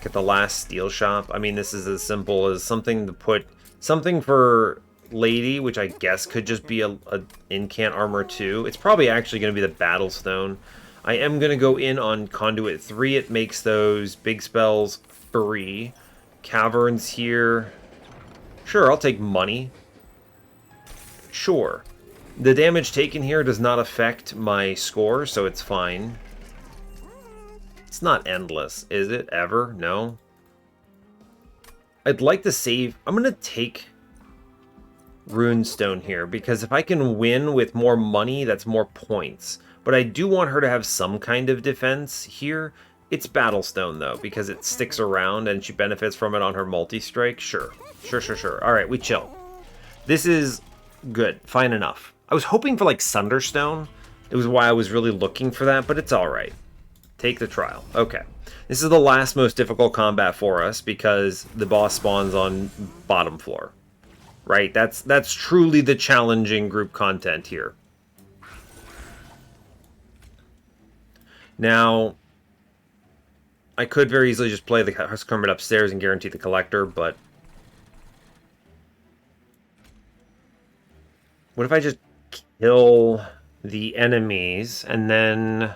Get the last steel shop. I mean, this is as simple as something to put... Something for Lady, which I guess could just be a incant armor too. It's probably actually going to be the Battlestone. I am going to go in on Conduit 3. It makes those big spells free. Caverns here. Sure, I'll take money. Sure. The damage taken here does not affect my score, so it's fine. It's not endless, is it? Ever? No? I'd like to save... I'm going to take Runestone here, because if I can win with more money, that's more points. But I do want her to have some kind of defense here. It's Battlestone, though, because it sticks around and she benefits from it on her multi-strike. Sure. Sure, sure, sure. Alright, we chill. This is good. Fine enough. I was hoping for, like, Sunderstone. It was why I was really looking for that, but it's alright. Take the trial. Okay. This is the last most difficult combat for us, because the boss spawns on bottom floor. Right? That's truly the challenging group content here. Now, I could very easily just play the Husk Hermit upstairs and guarantee the Collector, but... What if I just kill the enemies, and then...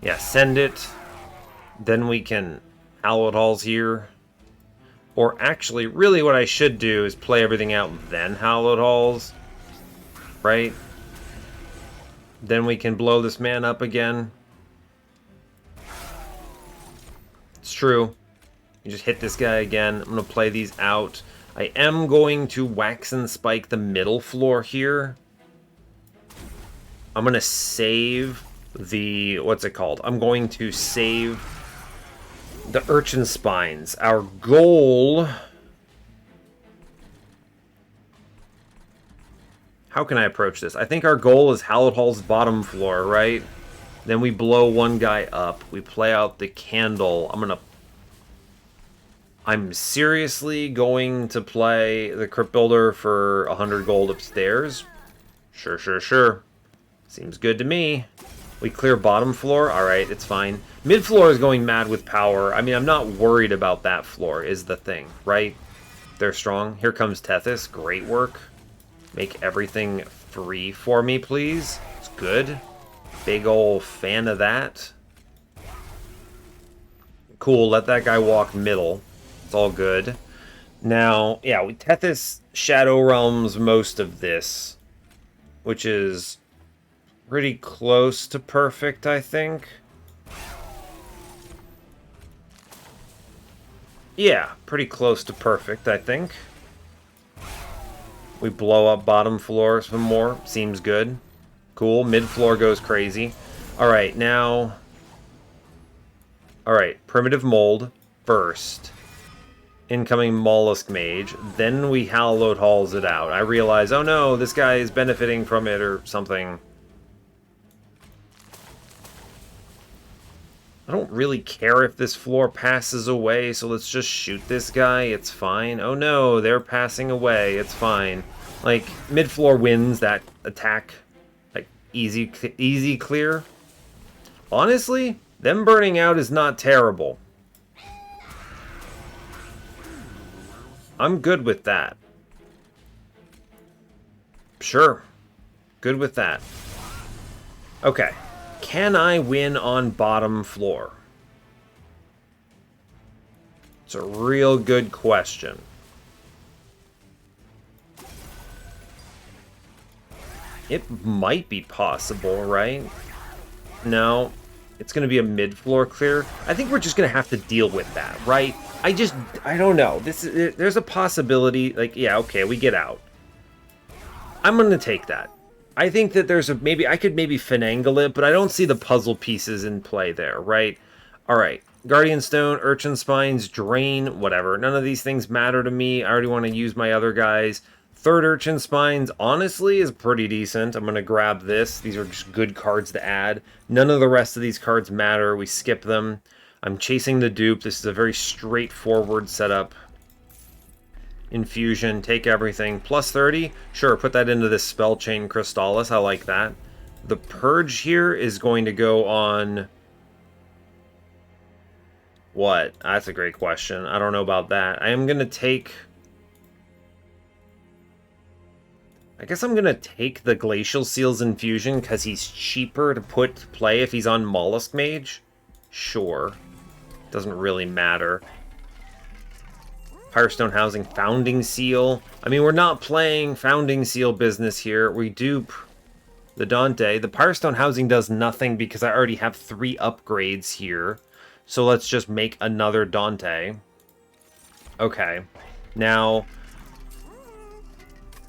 Yeah, send it. Then we can Hallowed Halls here. Or actually, really what I should do is play everything out, then Hallowed Halls. Right? Then we can blow this man up again. It's true. You just hit this guy again. I'm going to play these out. I am going to wax and spike the middle floor here. I'm going to save the... what's it called? I'm going to save the urchin spines. Our goal... how can I approach this? I think our goal is Hallowed Hall's bottom floor, right? Then we blow one guy up. We play out the candle. I'm seriously going to play the Crypt Builder for 100 gold upstairs. Sure, sure, sure. Seems good to me. We clear bottom floor. Alright, it's fine. Mid floor is going mad with power. I mean, I'm not worried about that floor, is the thing, right? They're strong. Here comes Tethys. Great work. Make everything free for me, please. It's good. Big ol' fan of that. Cool, let that guy walk middle. It's all good. Now, yeah, Tethys Shadow Realms most of this, which is pretty close to perfect, I think. Yeah, pretty close to perfect, I think. We blow up bottom floor some more. Seems good. Cool. Mid floor goes crazy. Alright, now... alright, Primitive Mold first. Incoming Mollusk Mage. Then we Hallowed Halls it out. I realize, oh no, this guy is benefiting from it or something. I don't really care if this floor passes away, so let's just shoot this guy. It's fine. Oh no, they're passing away. It's fine. Like, mid-floor wins that attack. Like, easy clear. Honestly, them burning out is not terrible. I'm good with that. Sure. Good with that. Okay. Can I win on bottom floor? It's a real good question. It might be possible, right? No. It's going to be a mid-floor clear. I think we're just going to have to deal with that, right? I don't know. There's a possibility, like, yeah, okay, we get out. I'm going to take that. I think that there's I could maybe finagle it, but I don't see the puzzle pieces in play there, right? Alright, Guardian Stone, Urchin Spines, Drain, whatever. None of these things matter to me. I already want to use my other guys. Third Urchin Spines, honestly, is pretty decent. I'm going to grab this. These are just good cards to add. None of the rest of these cards matter. We skip them. I'm chasing the dupe. This is a very straightforward setup. Infusion, take everything. Plus 30? Sure, put that into this Spell Chain Crystallis. I like that. The Purge here is going to go on... what? That's a great question. I don't know about that. I am going to take... I guess I'm going to take the Glacial Seal's Infusion because he's cheaper to put to play if he's on Mollusk Mage. Sure. Doesn't really matter. Firestone Housing, Founding Seal. I mean, we're not playing Founding Seal business here. We dupe the Dante. The Firestone Housing does nothing because I already have 3 upgrades here. So let's just make another Dante. Okay. Now,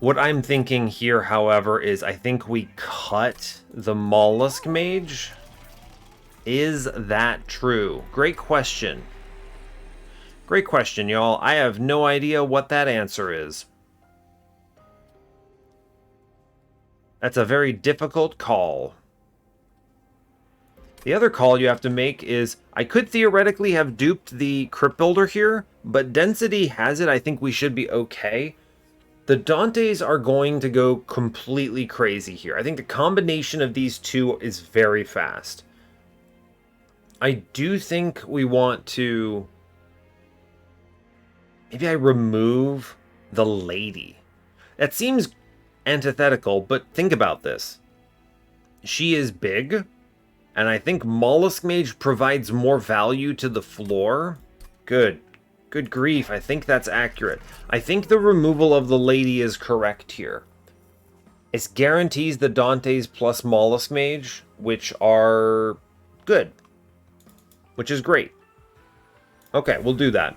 what I'm thinking here, however, is I think we cut the Mollusk Mage. Is that true? Great question. Great question, y'all. I have no idea what that answer is. That's a very difficult call. The other call you have to make is, I could theoretically have duped the Crypt Builder here, but density has it I think we should be okay. The Dantes are going to go completely crazy here. I think the combination of these two is very fast. I do think we want to... maybe I remove the lady. That seems antithetical, but think about this. She is big, and I think Mollusk Mage provides more value to the floor. Good Good grief, I think that's accurate. I think the removal of the lady is correct here. It guarantees the Dantes plus Mollusk Mage, which are good. Which is great. Okay, we'll do that.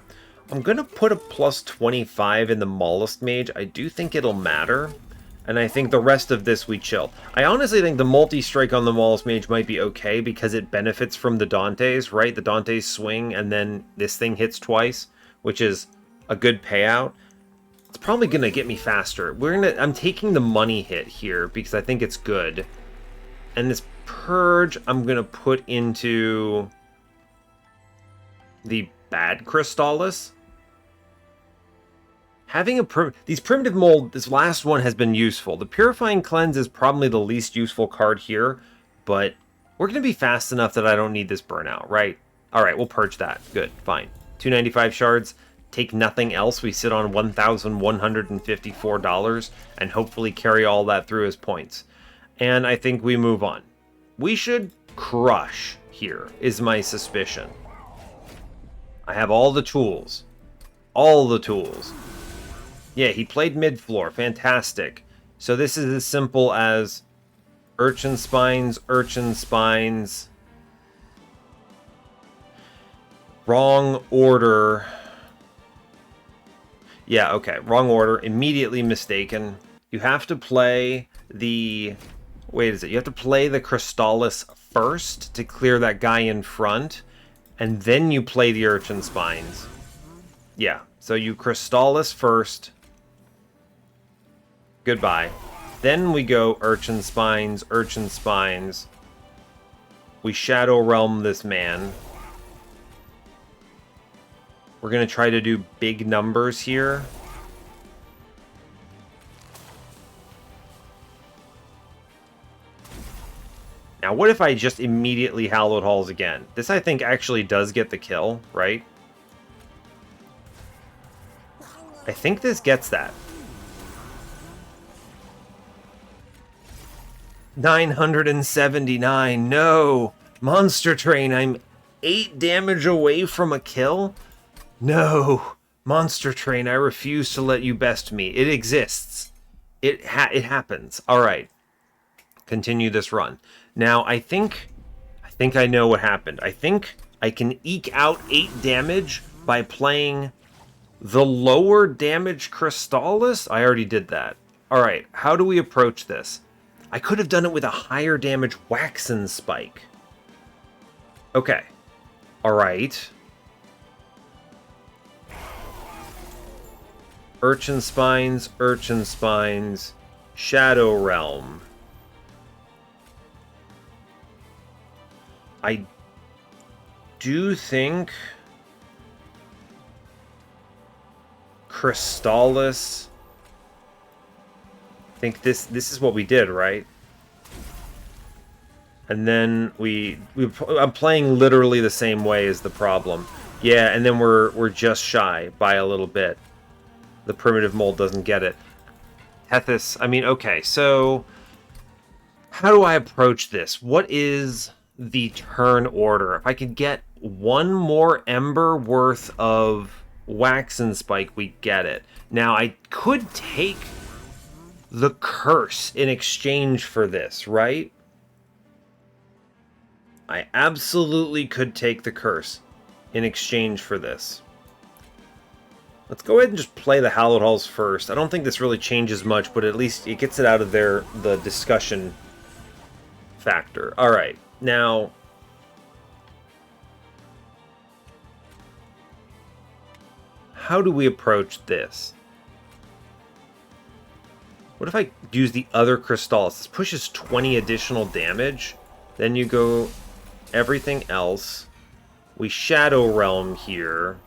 I'm going to put a plus 25 in the Mollusk Mage. I do think it'll matter. And I think the rest of this we chill. I honestly think the multi-strike on the Mollusk Mage might be okay because it benefits from the Dantes, right? The Dantes swing and then this thing hits twice, which is a good payout. It's probably going to get me faster. I'm taking the money hit here because I think it's good. And this Purge I'm going to put into the bad Crystallis. Having these Primitive Mold, this last one has been useful. The Purifying Cleanse is probably the least useful card here, but we're going to be fast enough that I don't need this burnout, right? All right, we'll purge that. Good, fine. 295 shards, take nothing else. We sit on $1,154 and hopefully carry all that through as points. And I think we move on. We should crush here, is my suspicion. I have all the tools. All the tools. Yeah, he played mid-floor. Fantastic. So this is as simple as Urchin Spines, Urchin Spines. Wrong order. Yeah, okay. Wrong order. Immediately mistaken. You have to play the... Wait, is it? You have to play the Crystallis first to clear that guy in front. And then you play the Urchin Spines. Yeah, so you Crystallis first. Goodbye. Then we go Urchin Spines, Urchin Spines. We Shadow Realm this man. We're going to try to do big numbers here. Now, what if I just immediately Hallowed Halls again? This, I think, actually does get the kill, right? I think this gets that. 979, no! Monster Train, I'm 8 damage away from a kill? No! Monster Train, I refuse to let you best me. It exists. It happens. Alright. Continue this run. Now, I think I know what happened. I think I can eke out 8 damage by playing the lower damage Crystallis. I already did that. Alright, how do we approach this? I could have done it with a higher damage Waxen Spike. Okay. Alright. Urchin Spines, Urchin Spines, Shadow Realm. I do think Crystallis. I think this is what we did, right? And then I'm playing literally the same way is the problem. Yeah, and then we're just shy by a little bit. The Primitive Mold doesn't get it. Tethys, I mean, okay, so how do I approach this? What is the turn order? If I could get one more Ember worth of Waxen Spike, we get it. Now, I could take the Curse in exchange for this, right? I absolutely could take the Curse in exchange for this. Let's go ahead and just play the Hallowed Halls first. I don't think this really changes much, but at least it gets it out of the discussion factor. Alright, now... how do we approach this? What if I use the other Crystallis? This pushes 20 additional damage. Then you go everything else. We Shadow Realm here.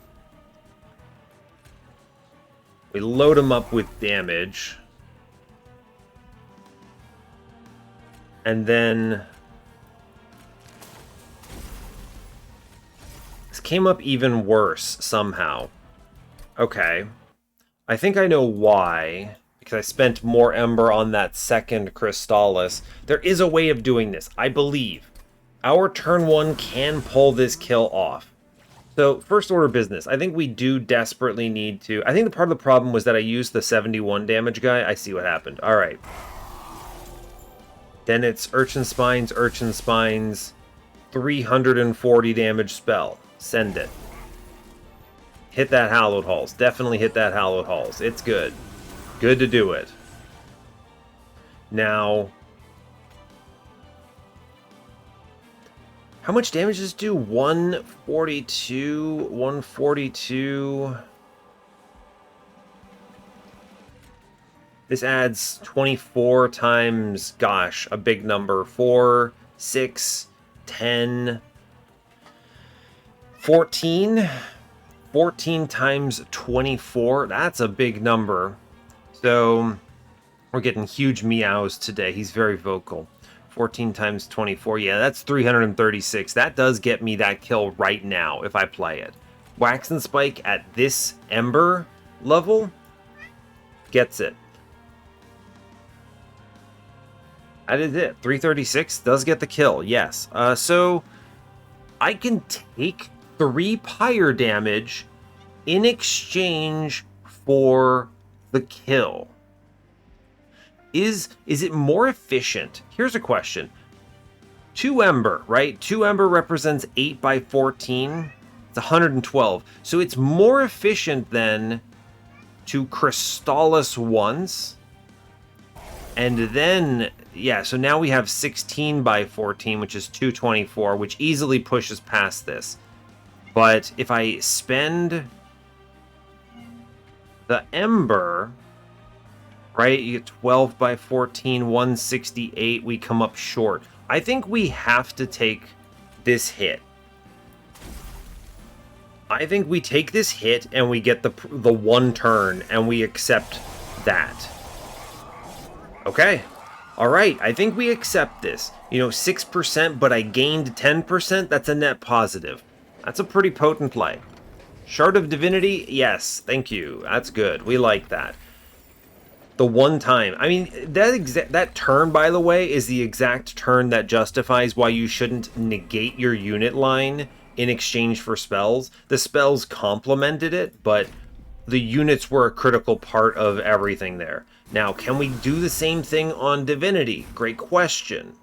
We load him up with damage. And then... this came up even worse somehow. Okay. I think I know why. Because I spent more Ember on that second Crystallis. There is a way of doing this, I believe. Our turn 1 can pull this kill off. So, first order of business. I think we do desperately need to... I think the part of the problem was that I used the 71 damage guy. I see what happened. All right. Then it's Urchin Spines, 340 damage spell. Send it. Hit that Hallowed Halls. Definitely hit that Hallowed Halls. It's good. Good to do it. Now... how much damage does this do? 142, 142. This adds 24 times, gosh, a big number. 4, 6, 10, 14. 14 times 24. That's a big number. So we're getting huge meows today. He's very vocal. 14 times 24. Yeah, that's 336. That does get me that kill right now if I play it. Wax and Spike at this Ember level gets it. That is it. 336 does get the kill, yes. So I can take 3 pyre damage in exchange for the kill. Is it more efficient? Here's a question. 2 Ember, right? 2 Ember represents 8 by 14. It's 112. So it's more efficient then to Crystallis once. And then, yeah, so now we have 16 by 14, which is 224, which easily pushes past this. But if I spend the Ember... right, you get 12 by 14, 168, we come up short. I think we have to take this hit. I think we take this hit and we get the one turn and we accept that. Okay. Alright, I think we accept this. You know, 6%, but I gained 10%, that's a net positive. That's a pretty potent play. Shard of Divinity, yes, thank you. That's good, we like that. The one time, I mean, that turn, by the way, is the exact turn that justifies why you shouldn't negate your unit line in exchange for spells. The spells complemented it, but the units were a critical part of everything there. Now, can we do the same thing on Divinity? Great question.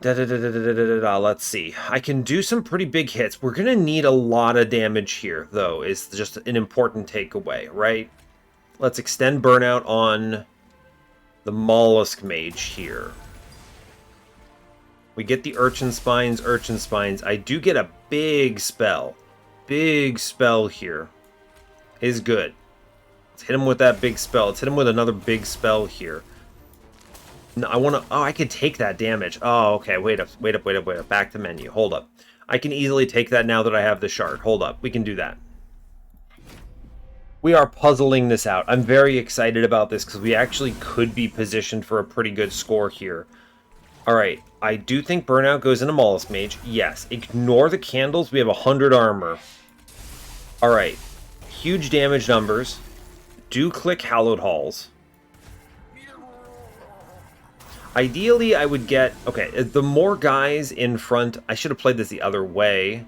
Let's see. I can do some pretty big hits. We're going to need a lot of damage here, though, is just an important takeaway, right? Let's extend Burnout on the Mollusk Mage here. We get the Urchin Spines, Urchin Spines. I do get a big spell. Big spell here. Is good. Let's hit him with that big spell. Let's hit him with another big spell here. No, I want to... oh, I could take that damage. Oh, okay. Wait up. Back to menu. Hold up. I can easily take that now that I have the shard. Hold up. We can do that. We are puzzling this out. I'm very excited about this because we actually could be positioned for a pretty good score here. Alright, I do think Burnout goes into Mollusk Mage. Yes. Ignore the candles. We have 100 armor. Alright. Huge damage numbers. Do click Hallowed Halls. Ideally, I would get... okay, the more guys in front... I should have played this the other way.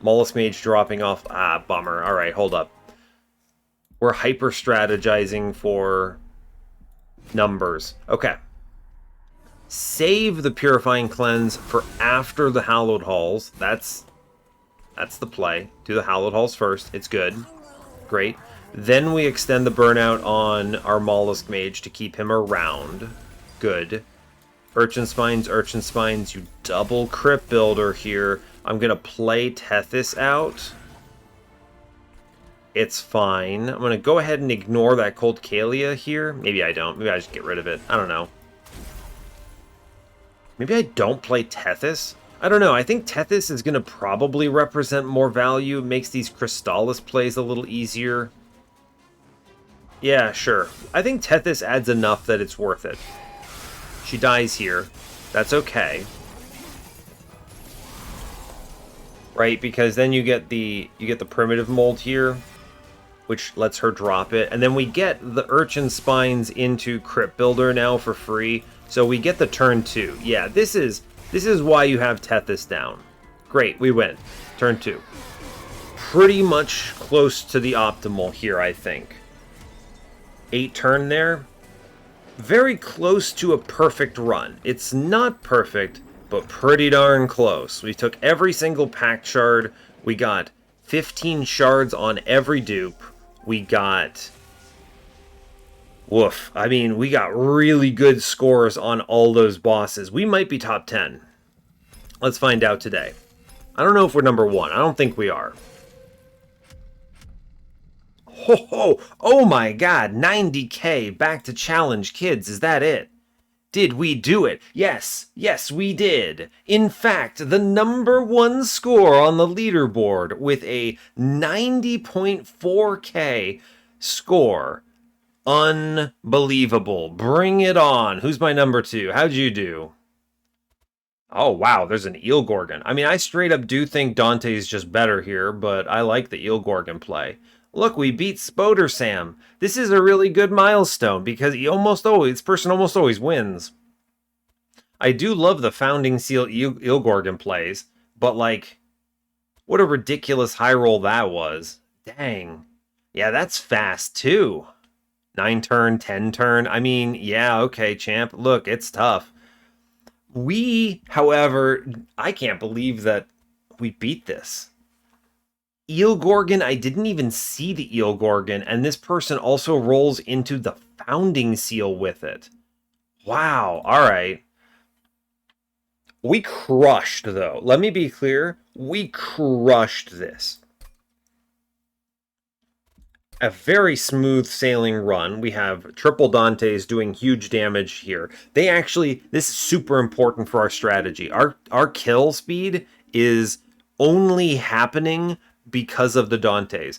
Mollusk Mage dropping off... ah, bummer. Alright, hold up. We're hyper-strategizing for numbers. Okay. Save the Purifying Cleanse for after the Hallowed Halls. That's the play. Do the Hallowed Halls first. It's good. Great. Then we extend the Burnout on our Mollusk Mage to keep him around. Good. Urchin Spines, you double Crypt Builder here. I'm going to play Tethys out. It's fine. I'm going to go ahead and ignore that Cold Kalia here. Maybe I don't. Maybe I just get rid of it. I don't know. Maybe I don't play Tethys. I don't know. I think Tethys is going to probably represent more value. It makes these Crystallis plays a little easier. Yeah, sure. I think Tethys adds enough that it's worth it. She dies here. That's okay. Right, because then you get the primitive mold here, which lets her drop it. And then we get the Urchin Spines into Crypt Builder now for free. So we get the turn 2. Yeah, this is why you have Tethys down. Great, we win. Turn 2. Pretty much close to the optimal here, I think. 8 turn there. Very close to a perfect run. It's not perfect, but pretty darn close. We took every single Pact Shard. We got 15 shards on every dupe. We got... Woof. I mean, we got really good scores on all those bosses. We might be top 10. Let's find out today. I don't know if we're number 1. I don't think we are. Ho ho! Oh my god! 90k! Back to challenge, kids. Is that it? Did we do it? Yes. Yes, we did. In fact, the number 1 score on the leaderboard with a 90.4k score. Unbelievable. Bring it on. Who's my number 2? How'd you do? Oh, wow. There's an Eel Gorgon. I mean, I straight up do think Dante is just better here, but I like the Eel Gorgon play. Look, we beat Spoder Sam. This is a really good milestone because this person almost always wins. I do love the Founding Seal Eel Gorgon plays, but like, what a ridiculous high roll that was. Dang. Yeah, that's fast too. 9 turn, 10 turn. I mean, yeah, okay, champ. Look, it's tough. However, I can't believe that we beat this. Eel Gorgon, I didn't even see the Eel Gorgon, and this person also rolls into the Founding Seal with it. Wow, alright. We crushed, though. Let me be clear. We crushed this. A very smooth sailing run. We have triple Dantes doing huge damage here. This is super important for our strategy. Our kill speed is only happening because of the Dantes.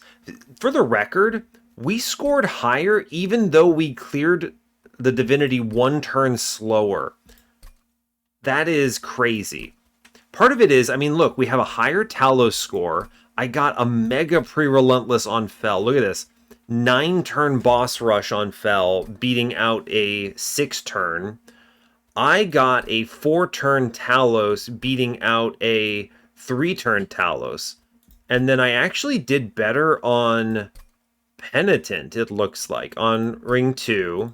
For the record, we scored higher even though we cleared the Divinity 1 turn slower. That is crazy. Part of it is, I mean, look, we have a higher Talos score. I got a mega pre-relentless on Fel. Look at this. 9 turn boss rush on Fel, beating out a 6 turn. I got a 4 turn Talos, beating out a 3 turn Talos. And then I actually did better on Penitent, it looks like. On Ring 2.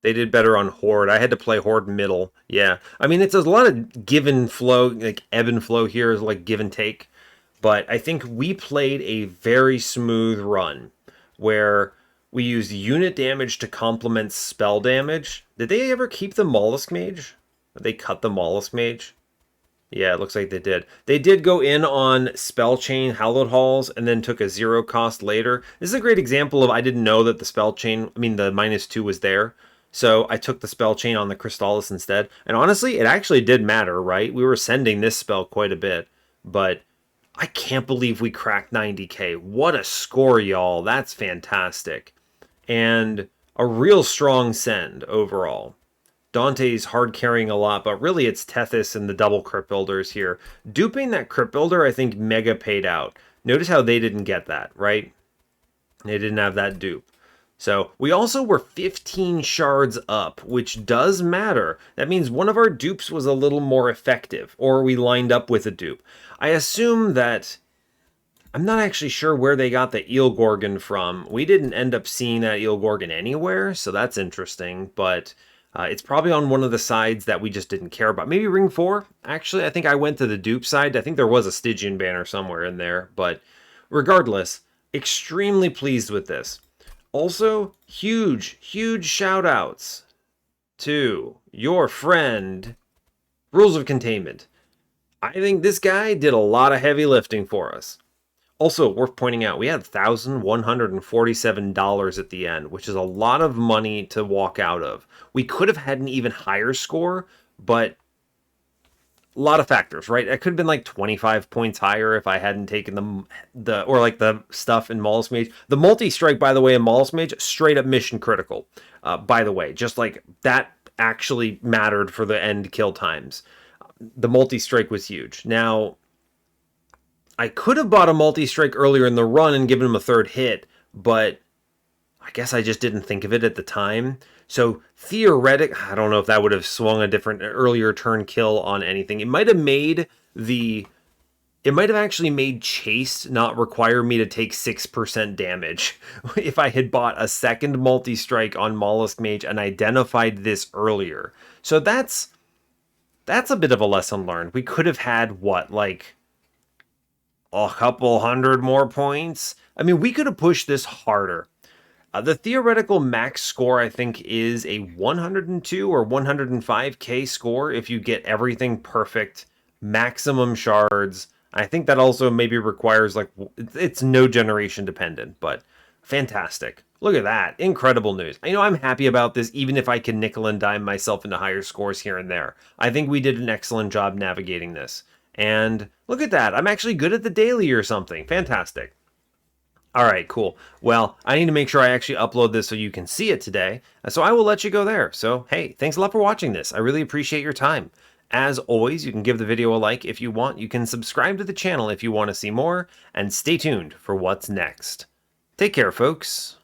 They did better on Horde. I had to play Horde middle. Yeah. I mean, it's a lot of give and flow, like ebb and flow here is like give and take. But I think we played a very smooth run where we used unit damage to complement spell damage. Did they ever keep the Mollusk Mage? Did they cut the Mollusk Mage? Yeah, it looks like they did. They did go in on Spell Chain Hallowed Halls and then took a 0 cost later. This is a great example of I didn't know that the Spell Chain, the -2 was there. So I took the Spell Chain on the Crystallis instead. And honestly, it actually did matter, right? We were sending this spell quite a bit. But I can't believe we cracked 90k. What a score, y'all. That's fantastic. And a real strong send overall. Dante's hard carrying a lot, but really it's Tethys and the double Crypt Builders here. Duping that Crypt Builder, I think, mega paid out. Notice how they didn't get that, right? They didn't have that dupe. So we also were 15 shards up, which does matter. That means one of our dupes was a little more effective, or we lined up with a dupe. I assume that... I'm not actually sure where they got the Eel Gorgon from. We didn't end up seeing that Eel Gorgon anywhere, so that's interesting, but... it's probably on one of the sides that we just didn't care about. Maybe Ring 4? Actually, I think I went to the dupe side. I think there was a Stygian banner somewhere in there. But regardless, extremely pleased with this. Also, huge shout outs to your friend, Rules of Containment. I think this guy did a lot of heavy lifting for us. Also, worth pointing out, we had $1,147 at the end, which is a lot of money to walk out of. We could have had an even higher score, but a lot of factors, right? It could have been like 25 points higher if I hadn't taken the stuff in Mollusk Mage. The multi-strike, by the way, in Mollusk Mage, straight up mission critical. By the way, just like that actually mattered for the end kill times. The multi-strike was huge. Now, I could have bought a multi-strike earlier in the run and given him a third hit, but I guess I just didn't think of it at the time. So I don't know if that would have swung a different earlier turn kill on anything. It might have made it might have actually made Chaste not require me to take 6% damage if I had bought a second multi-strike on Mollusk Mage and identified this earlier. So that's a bit of a lesson learned. We could have had, what, like a couple hundred more points? I mean, we could have pushed this harder. The theoretical max score, I think, is a 102 or 105k score if you get everything perfect, maximum shards. I think that also maybe requires, like, it's no generation dependent, but fantastic. Look at that. Incredible news. I know I'm happy about this, even if I can nickel and dime myself into higher scores here and there. I think we did an excellent job navigating this. And look at that. I'm actually good at the daily or something. Fantastic. All right, cool. Well, I need to make sure I actually upload this so you can see it today. So I will let you go there. So, hey, thanks a lot for watching this. I really appreciate your time. As always, you can give the video a like if you want. You can subscribe to the channel if you want to see more. And stay tuned for what's next. Take care, folks.